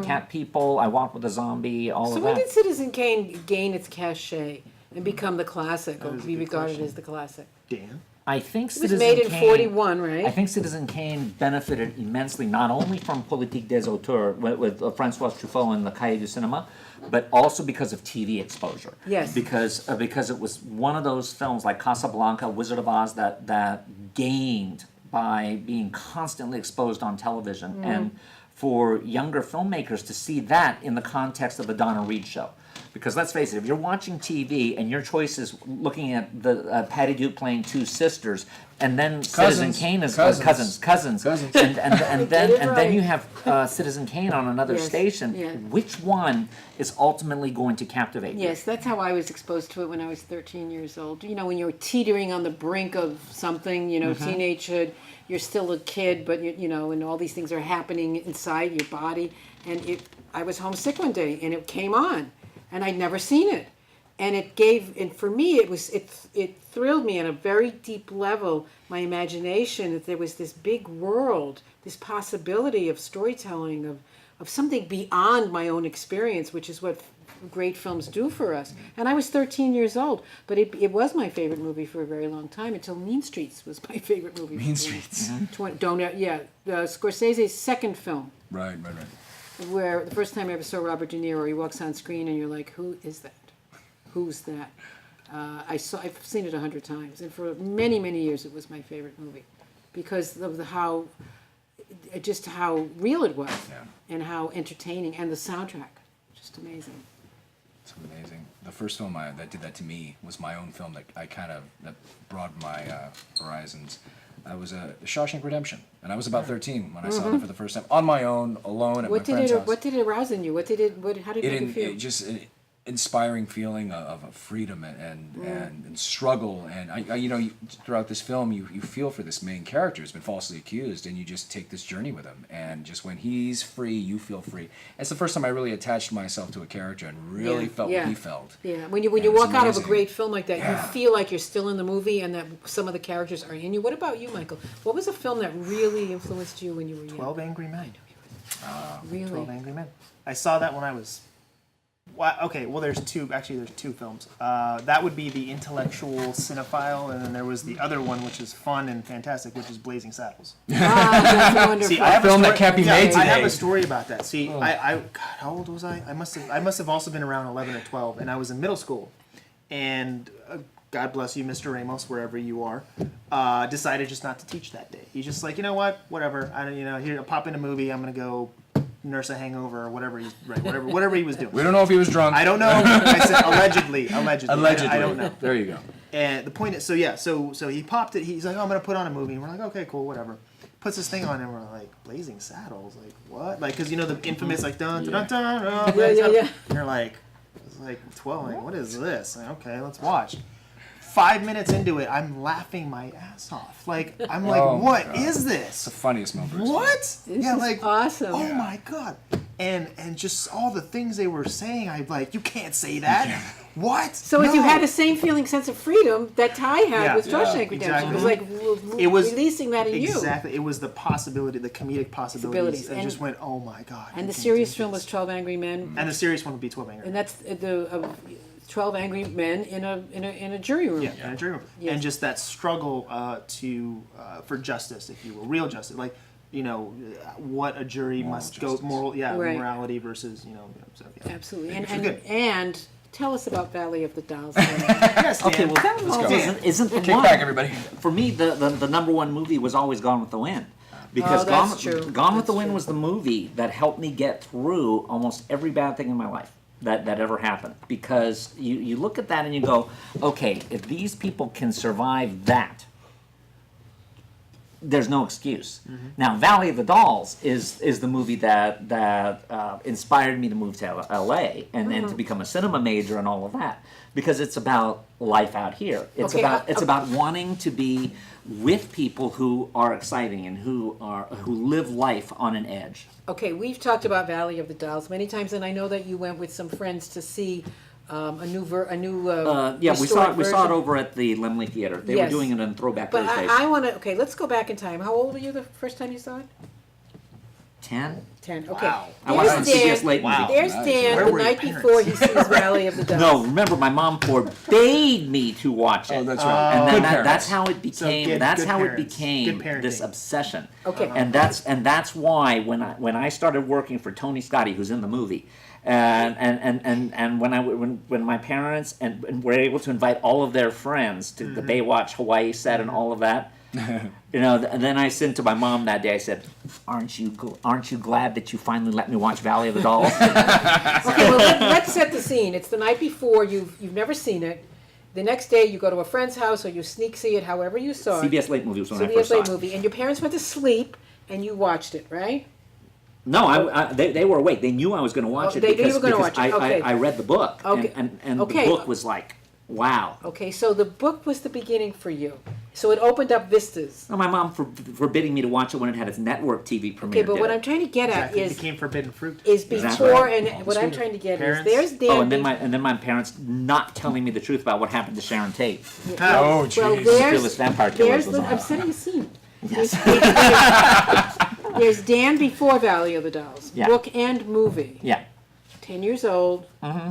Cat People, I Walked with a Zombie, all So of when that. did Citizen Kane gain its cachet and become the classic, or is a be good regarded question. as the classic? Dan? I think It was Citizen made in Kane, 41, right? I think Citizen Kane benefited immensely not only from Politique des Auteurs with Francois Truffaut and the Cahiers du Cinema, but also because of TV exposure. Yes. Because it was one of those films like Casablanca, Wizard of Oz that gained by being constantly exposed on television, and for younger filmmakers to see that in the context of the Donna Reed show. Because let's face it, if you're watching TV and your choice is looking at the Patty Duke playing two sisters, and then Citizen Kane is cousins, and then you have Citizen Kane on another Yes, station. yeah. Which one is ultimately going to captivate you? Yes, that's how I was exposed to it when I was 13 years old. You know, when you're teetering on the brink of something, teenagehood, you're still a kid, but and all these things are happening inside your body. And I was homesick one day, and it came on, and I'd never seen it, and for me, it thrilled me on a very deep level, my imagination, that there was this big world, this possibility of storytelling, of something beyond my own experience, which is what great films do for us. And I was 13 years old, but it was my favorite movie for a very long time, until Mean Streets was my favorite movie. Mean Streets. Scorsese's second film, Right. where the first time I ever saw Robert De Niro, he walks on screen and you're like, who is that? Who's that? I've seen it 100 times, and for many, many years it was my favorite movie because of how real it was, and how entertaining, and the soundtrack, just amazing. It's amazing. The first film that did that to me was my own film that broadened my horizons. I was The Shawshank Redemption, and I was about 13 when I saw it for the first time on my own, alone at my friend's house. What did it arouse in you? How did it make you feel? inspiring feeling of freedom and struggle. And throughout this film, you feel for this main character who's been falsely accused, and you just take this journey with him. And just when he's free, you feel free. It's the first time I really attached myself to a character and really felt what he felt. Yeah, when you And walk it's out of a amazing. great film like that, Yeah. you feel like you're still in the movie and that some of the characters are in you. What about you, Michael? What was a film that really influenced you when you were young? 12 Angry Men. Really? 12 Angry Men. I saw that when I was. Well, there's two. Actually, there's two films. That would be the intellectual cinephile, and then there was the other one, which is fun and fantastic, which is Blazing Saddles. That's wonderful. See, I have film a that story, can't be made I have today. a story about that. See, God, how old was I? I must have also been around 11 or 12, and I was in middle school, and God bless you, Mr. Ramos, wherever you are, decided just not to teach that day. He's just like, you know what, whatever. Here, I'll pop in a movie. I'm gonna go nurse a hangover or whatever whatever he was doing. We don't know if he was drunk. I don't know. I said allegedly. Allegedly. I don't know. There you go. And the point is, so he popped it. He's like, oh, I'm gonna put on a movie. And we're like, okay, cool, whatever. Puts this thing on, and we're like, Blazing Saddles, like what? Like, cause the infamous like dun dun dun dun. Yeah. And you're like, it's like 12. Like, what is this? Like, okay, let's watch. 5 minutes into it, I'm laughing my ass off. Like, I'm like, Oh my what God. is It's the this? funniest moment. What? This is awesome. Oh my God. And just all the things they were saying, I'm like, you can't say that. What? So if you No. had the same feeling, sense of freedom that Ty had Yeah. with Shawshank Yeah, Redemption, exactly. it was like It was releasing that in you. Exactly. It was the possibility, the comedic possibilities. Possibilities. I And- just went, oh my God. And you the can't serious do film this. was 12 Angry Men, And the serious one would be 12 Angry and Men. that's the 12 Angry Men in a jury room. Yeah, and a jury room. Yes. And just that struggle for justice, if you will, real justice. Like, what a jury must go, justice. Right. morality versus, so, yeah. Absolutely. Which And, was and good. and tell us about Valley of the Dolls. Yes, Okay, Dan. well, that go. isn't the Kick one. back, everybody. For me, the number one movie was always Gone with the Wind. Because Oh, that's true. Gone with the That's Wind true. was the movie that helped me get through almost every bad thing in my life that ever happened. Because you look at that and you go, okay, if these people can survive that, there's no excuse. Now, Valley of the Dolls is the movie that inspired me to move to LA and to become a cinema major and all of that, because it's about life out here. It's Okay, about wanting to be with people who are exciting and who live life on an edge. Okay, we've talked about Valley of the Dolls many times, and I know that you went with some friends to see a new Yeah, we saw restored it version. over at the Lemley Theater. They Yes. were doing it on Throwback But Thursdays. I want to. Okay, let's go back in time. How old were you the first time you saw it? 10. 10. Okay. Wow. I watched There's the CBS Dan. late movie. There's Nice. Dan Where the were your night parents? before he sees Valley of the Dolls. No, remember my mom forbade me to watch it. Oh, that's right. And then Good that's parents. how it became. good- that's good how parents. it became Good parenting. this obsession. Okay. And that's why when I started working for Tony Scotti, who's in the movie, and when my parents and were able to invite all of their friends to the Baywatch Hawaii set and all of that. And then I said to my mom that day, I said, aren't you glad that you finally let me watch Valley of the Dolls? Okay, well let's set the scene. It's the night before. You've never seen it. The next day you go to a friend's house or you sneak see it. However you saw it. CBS late movie was when I CBS first saw late it. movie, and your parents went to sleep, and you watched it, right? No, they were awake. They knew I was going to watch Oh, it they knew you because, were gonna because watch it. Okay. I read the book. Okay. And Okay. the book was like, wow. Okay, so the book was the beginning for you. So it opened up vistas. No, my mom forbidding me to watch it when it had its network TV premiere. Okay, but did what it. I'm trying to get at Exactly. It is became forbidden fruit. Exactly. before, and what I'm trying to get Parents? is there's Dan. Oh, and then my parents not telling me the truth about what happened to Sharon Tate. Oh, well, jeez. there's Fearless Vampire Killers was on. I'm setting a scene. There's Dan before Valley of the Dolls, Yeah. book and movie. Yeah. 10 years old. Mm-hmm.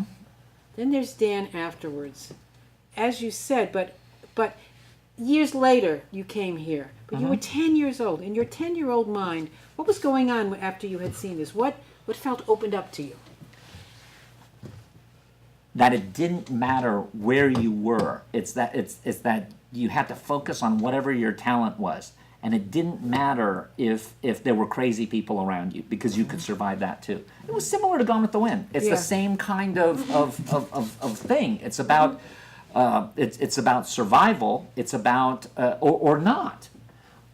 Then there's Dan afterwards, as you said. But years later, you came here. But you were 10 years old. In your 10-year-old mind, what was going on after you had seen this? What felt opened up to you? That it didn't matter where you were. It's that you had to focus on whatever your talent was. And it didn't matter if there were crazy people around you, because you could survive that too. It was similar to Gone with the Wind. It's Yeah. the same kind of thing. It's about it's about survival. It's about or not.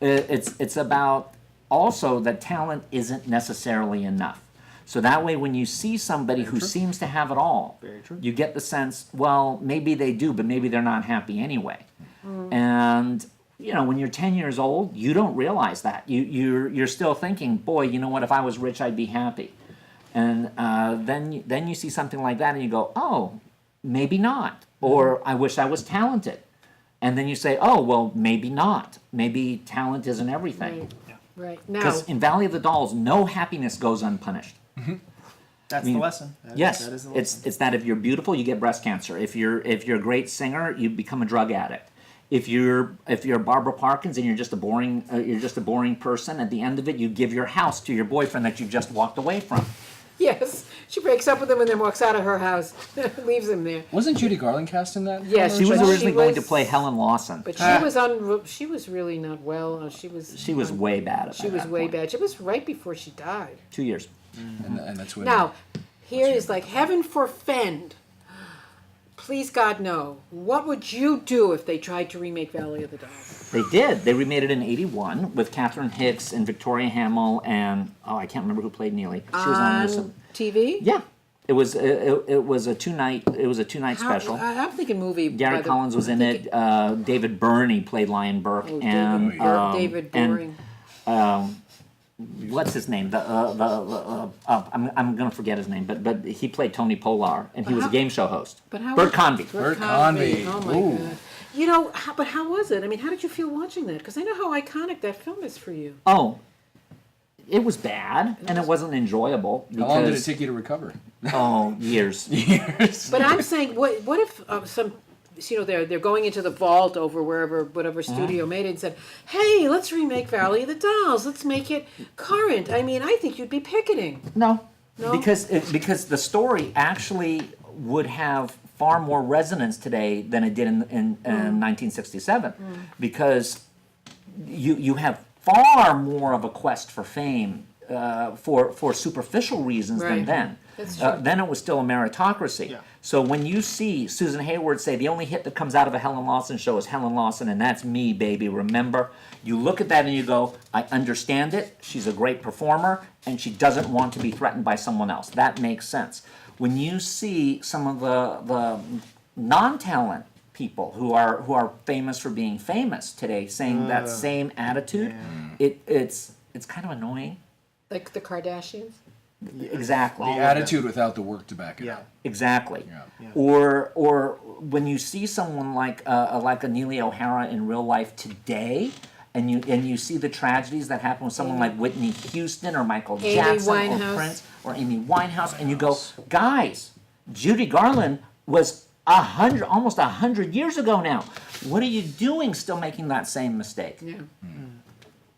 It's about also that talent isn't necessarily enough. So that way, when you see somebody who seems to have it all, Very true. you get the sense, well, maybe they do, but maybe they're not happy anyway. And when you're 10 years old, you don't realize that. You're still thinking, boy, you know what? If I was rich, I'd be happy. And then you see something like that, and you go, oh, maybe not. Or I wish I was talented. And then you say, oh, well, maybe not. Maybe talent isn't everything. Right. Now, Because in Valley of the Dolls, no happiness goes unpunished. That's the lesson. That Yes, is the lesson. it's that if you're beautiful, you get breast cancer. If you're a great singer, you become a drug addict. If you're Barbara Parkins and you're just a boring person, at the end of it, you give your house to your boyfriend that you've just walked away from. yes, she breaks up with him and then walks out of her house, leaves him there. Wasn't Judy Garland cast in that? Yes, She was But originally she going to was- play Helen Lawson. But she was really not well. She was way bad at She was that way point. bad. She was right before she died. 2 years. And that's when. Now, here is like heaven forfend. Please God, no. What would you do if they tried to remake Valley of the Dolls? They did. They remade it in '81 with Catherine Hicks and Victoria Hamill and I can't remember who played Neely. She was on this. TV? Yeah, it was a two-night special. I'm thinking movie. Gary Collins was in it. David Burney played Lion Burke, Oh, and David and, Boring. what's his name? I'm gonna forget his name, but he played Tony Polar, and he was a game show host. But how? Bert Convy. Bert Convy. Oh my Ooh. God. But how was it? I mean, how did you feel watching that? Because I know how iconic that film is for you. Oh, it was bad, and it wasn't enjoyable. How long did it because- take you to recover? Oh, years. Years. But I'm saying, what if some, they're going into the vault over whatever studio made it and said, hey, let's remake Valley of the Dolls. Let's make it current. I mean, I think you'd be picketing. No, No? because the story actually would have far more resonance today than it did in 1967, because you have far more of a quest for fame for superficial reasons than Right. then. That's true. Then it was still a meritocracy. Yeah. So when you see Susan Hayward say the only hit that comes out of a Helen Lawson show is Helen Lawson, and that's me, baby, remember? You look at that and you go, I understand it. She's a great performer, and she doesn't want to be threatened by someone else. That makes sense. When you see some of the non-talent people who are famous for being famous today saying that same attitude, it's kind of annoying. Like the Kardashians? Exactly. The attitude without the work to back it Yeah. up. Exactly. Yeah. Or when you see someone like a Neely O'Hara in real life today, and you see the tragedies that happen with someone like Whitney Houston or Michael Amy Jackson Winehouse. or Prince or Amy Winehouse, and you go, guys, Judy Garland was almost 100 years ago now. What are you doing still making that same mistake? Yeah.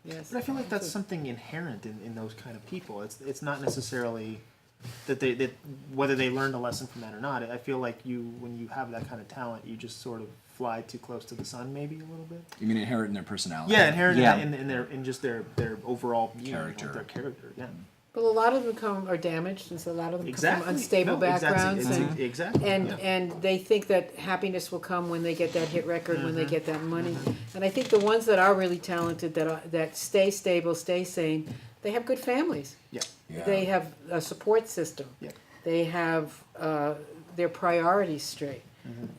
Yes. But I feel like that's something inherent in those kind of people. It's not necessarily that whether they learned a lesson from that or not. I feel like when you have that kind of talent, you just sort of fly too close to the sun, maybe a little bit. You mean inherent in their personality? Yeah, inherent Yeah. in just their overall being, Character. their character. Yeah, But a lot of them are damaged, and so a lot of them come exactly. from unstable No, exactly. backgrounds. It's exactly. And they think that happiness will come when they get that hit record, when they get that money. And I think the ones that are really talented, that stay stable, stay sane, they have good families. Yeah. Yeah. They have a support system. Yeah. They have their priorities straight.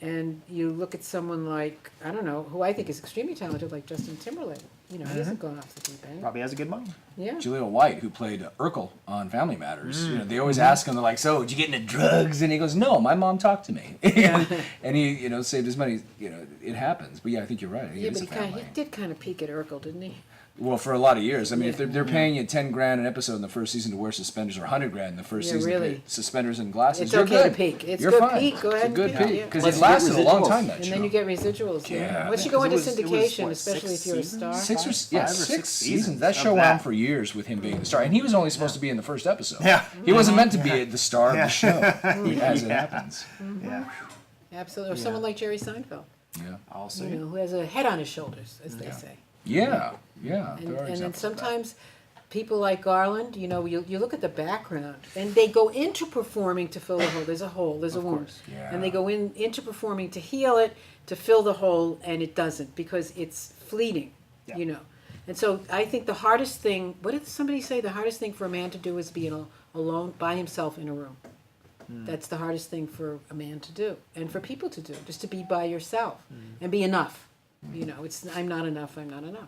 And you look at someone like, I don't know, who I think is extremely talented, like Justin Timberlake. He hasn't gone off the deep end. Probably has a good mind. Yeah. Julia White, who played Urkel on Family Matters, they always ask him, they're like, so, did you get into drugs? And he goes, no, my mom talked to me. And he, saved his money. It happens. But yeah, I think you're right. I think Yeah, it is but a family. he did kind of peak at Urkel, didn't he? Well, for a lot of years. I mean, if they're paying you $10,000 an episode in the first season to wear suspenders, or $100,000 in the first Yeah, season to really. pay suspenders and glasses, It's you're okay to good. peak. It's You're good fine. peak. Go ahead It's a and good peak, peak yeah. because Let's it get lasted a long residuals. time. That And show. then you get residuals. Yeah. Once you Yeah, go 'cause into it was, syndication, what, especially if six you're a seasons? star. Six or Five or six six seasons. seasons That of show went that. on for years with him being the star, and he was only supposed to be in the first episode. Yeah. He wasn't meant to be the star of the show, as it happens. Yeah. Absolutely. Or someone like Jerry Seinfeld, Yeah. Also. who has a head on his shoulders, as they say. Yeah. Yeah. And There are then examples of that. sometimes people like Garland, you look at the background, and they go into performing to fill the hole. There's a hole, there's a wound. course, yeah. And they go into performing to heal it, to fill the hole, and it doesn't, because it's fleeting, Yeah. And so I think the hardest thing, what did somebody say? The hardest thing for a man to do is be a alone by himself in a room. That's the hardest thing for a man to do, and for people to do, just to be by yourself and be enough. You know, it's I'm not enough. I'm not enough.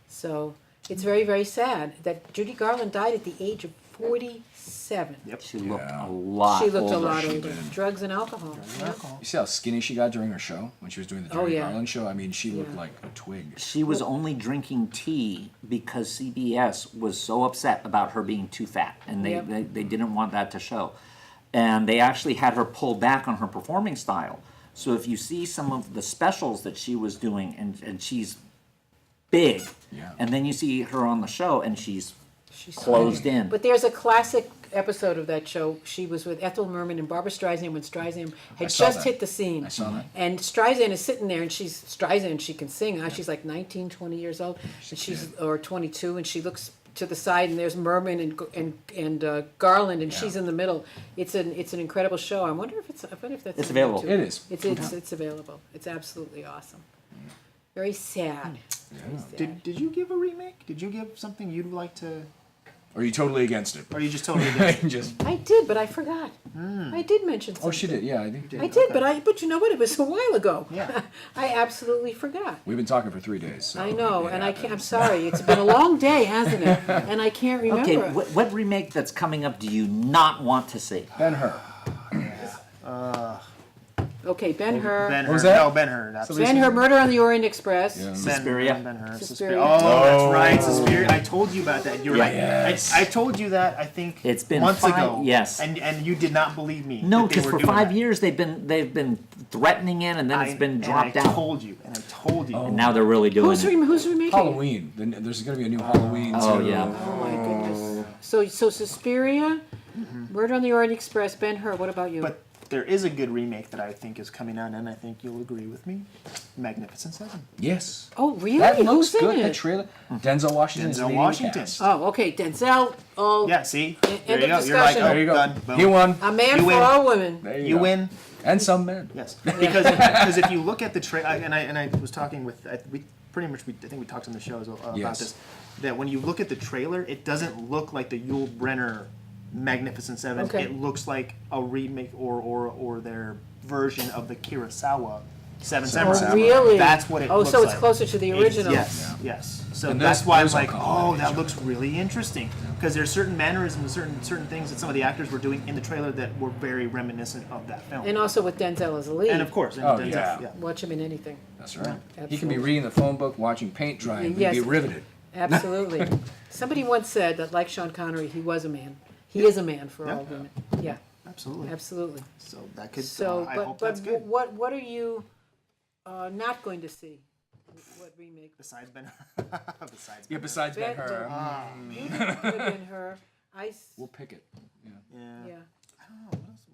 So it's very, very sad that Judy Garland died at the age of 47. Yep. She looked Yeah. a lot She looked a older. lot she older. did. Drugs and alcohol. Yeah. Alcohol. You see how skinny she got during her show when she was doing the Oh, Judy yeah. Garland show? I mean, she looked Yeah. like a twig. She was only drinking tea because CBS was so upset about her being too fat, and Yep. they didn't want that to show. And they actually had her pull back on her performing style. So if you see some of the specials that she was doing, and she's big, Yeah. and then you see her on the show, and she's She's closed in. But there's a classic episode of that show. She was with Ethel Merman and Barbara Streisand when Streisand had saw just that. hit the scene. I saw that. And Streisand is sitting there, and she's Streisand. She can sing. She's like 19, 20 years old, and she's or 22, and she looks to the side, and there's Merman and Garland, and she's in the middle. It's an incredible show. I wonder if that's It's on available. YouTube. It is. It's available. It's absolutely awesome. Very sad. Very sad. Did you give a remake? Did you give something you'd like to? Or are you totally against it? Or are you just totally against? Just. I did, but I forgot. I did mention something. Oh, she did. Yeah, I think. I did, but you know what? It was a while ago. Yeah. I absolutely forgot. We've been talking for 3 days. So I know, it and I can't. I'm happens. sorry. It's been a long day, hasn't it? And I can't remember. Okay, what remake that's coming up do you not want to see? Ben-Hur. Okay, Ben-Hur. Ben-Hur. was that? No, Ben-Hur. Absolutely. Ben-Hur, Murder on the Orient Express. Yeah. Suspiria. Ben-Hur. Suspiria. Oh, that's right. Suspiria. I told you about that. You're right. Yes. I told you that. I think It's been months 5 ago. yes. And you did not believe me. No, that they because were for doing 5 that. years they've been threatening it, and then it's been dropped and I out. told you. And I told you. And now they're really doing Who's it. remaking? Halloween. There's going to be a new Halloween. Oh, too. yeah. Oh my goodness. So Suspiria, Murder on the Orient Express, Ben-Hur. What about you? But there is a good remake that I think is coming out, and I think you'll agree with me. Magnificent Seven. Yes. oh really? That looks Who's in good. it? The trailer. Denzel Washington. is Denzel leading the Washington. cast. Oh, okay. Denzel. Oh, Yeah, see? End There you of go. You're like, discussion. oh, There you go. done. Boom. He won. a man You for win. all women. There You go. win. And some men. Yes, because if you look at the trailer, and I was talking with we pretty much I think we talked on the show about Yes. this, that when you look at the trailer, it doesn't look like the Yul Brynner Magnificent Seven. Okay. It looks like a remake or their version of the Kurosawa Seven Samurai. Oh, really? That's what it Oh, looks so it's like. closer to the original. Yes, yes. So And that's there's- why I there's was like, all oh, that combinations. looks really interesting. Because there's certain mannerisms, certain things that some of the actors were doing in the trailer that were very reminiscent of that film. And also with Denzel as the lead. And of course, Oh, Denzel, yeah. Watch him in anything. That's right. He can absolutely. be reading the phone book, watching paint dry, and Yes. be riveted. Absolutely. Somebody once said that, like Sean Connery, he was a man. He is a man for all Yeah. women. Yeah, Absolutely. absolutely. So that could. So, I but hope that's good. what are you not going to see? What remake? Besides Ben. Besides. Yeah, Ben. besides Ben- Ben-Hur. You didn't put it in her. We'll pick it. Yeah. Yeah. Yeah. I don't know. What else?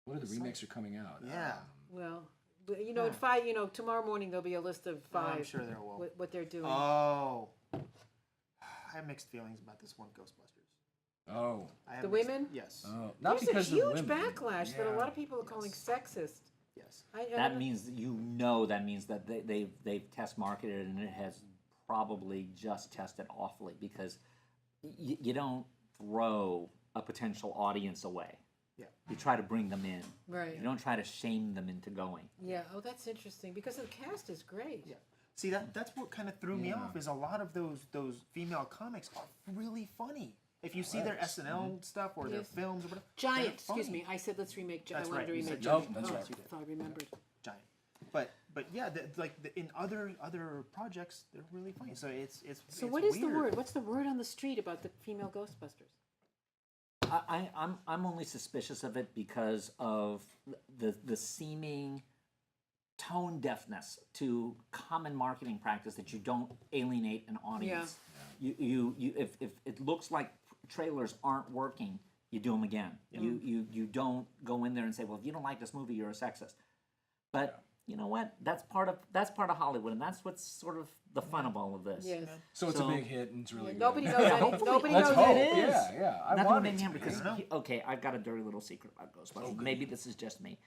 What are the remakes are coming out? Yeah. Well, but, you know, in 5. You know, tomorrow morning there'll be a list of 5. I'm sure there will. What they're doing. Oh. I have mixed feelings about this one, Ghostbusters. Oh. I have The mixed- women? Yes. Oh. Not There's a because huge of the women. backlash that a lot of people are calling sexist. Yes. I That don't- means that means that they've test marketed and it has probably just tested awfully, because you don't throw a potential audience away. Yeah. You try to bring them in. Right. You don't try to shame them into going. Yeah. Oh, that's interesting because the cast is great. Yeah. See, that's what kind of threw me off, is a lot of those female comics are really funny. If you see their SNL stuff or their Yes. films or whatever. Giant. they're Excuse funny. me. I said let's remake. I That's wanted right, to you remake said Giant. Giant. That's Oh, right. I thought I remembered. Giant. But yeah, in other projects, they're really funny. So it's So it's what is the weird. word? What's the word on the street about the female Ghostbusters? I'm only suspicious of it because of the seeming tone deafness to common marketing practice that you don't alienate an audience. You if it looks like trailers aren't working, you do them again. You don't go in there and say, well, if you don't like this movie, you're a sexist. But you know what? That's part of Hollywood, and that's what's sort of the fun of all of this. Yes. So it's So- a big hit and it's really good. Nobody knows. Nobody Let's knows hope. it is. Yeah. I Nothing want made it me to happy be. because I don't know. okay, I've got a dirty little secret about Ghostbusters. Maybe this is just me.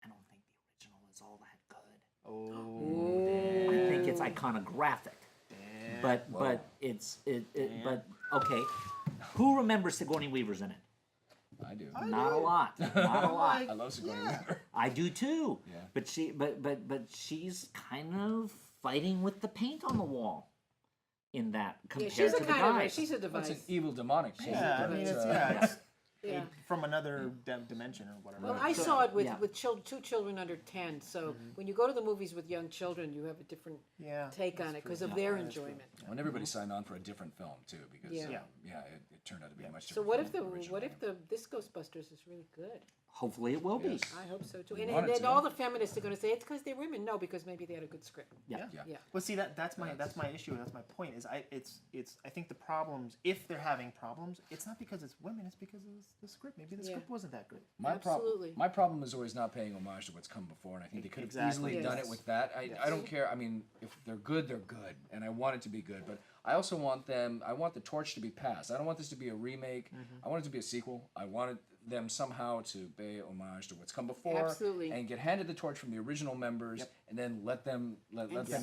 I don't think the original is all that good. I think it's iconographic. But it's but okay. Who remembers Sigourney Weaver's in it? I do. Not a lot. Not a lot. I love Sigourney Weaver. I do too. Yeah. But she's kind of fighting with the paint on the wall in that Yeah, compared she's to a the kind of guys. she's a It's device. an evil demonic. Yeah, I mean, it's Yeah. from another dimension or whatever. Well, I saw it with Yeah. two children under 10. So when you go to the movies with young children, you have a different Yeah, take on it because of their enjoyment. When everybody signed on for a different film too, because Yeah. it turned out to be a much. So different what if film than original. this Ghostbusters is really good? Hopefully it will be. Yes. I hope so too. We And want it then to. all the feminists are going to say it's because they're women. No, because maybe they had a good script. Yeah. Yeah. Yeah. Well, see that's my issue. That's my point. Is I think the problems, if they're having problems, it's not because it's women. It's because of the script. Maybe the script wasn't that good. Absolutely. My problem is always not paying homage to what's come before, and I think they could have Exactly. easily done Yes. it with that. I don't care. I mean, if they're good, they're good, and I want it to be good. But I also want them. I want the torch to be passed. I don't want this to be a remake. I want it to be a sequel. I wanted them somehow to pay homage to what's come before, Absolutely. and get handed the torch from the original members, and then let them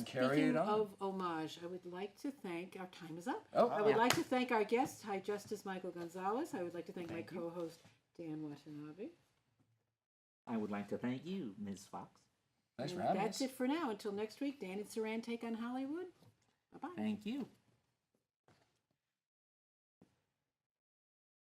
carry Speaking it on. of homage, I would like to thank, our time is up. Oh. I would Yeah. like to thank our guest, High Justice Michael Gonzalez. I would like to thank my co-host, Dan Watanabe. I would like to thank you, Ms. Fox. Thanks for And having that's us. it for now. Until next week, Dan and Saran Take on Hollywood. Bye-bye. Thank you.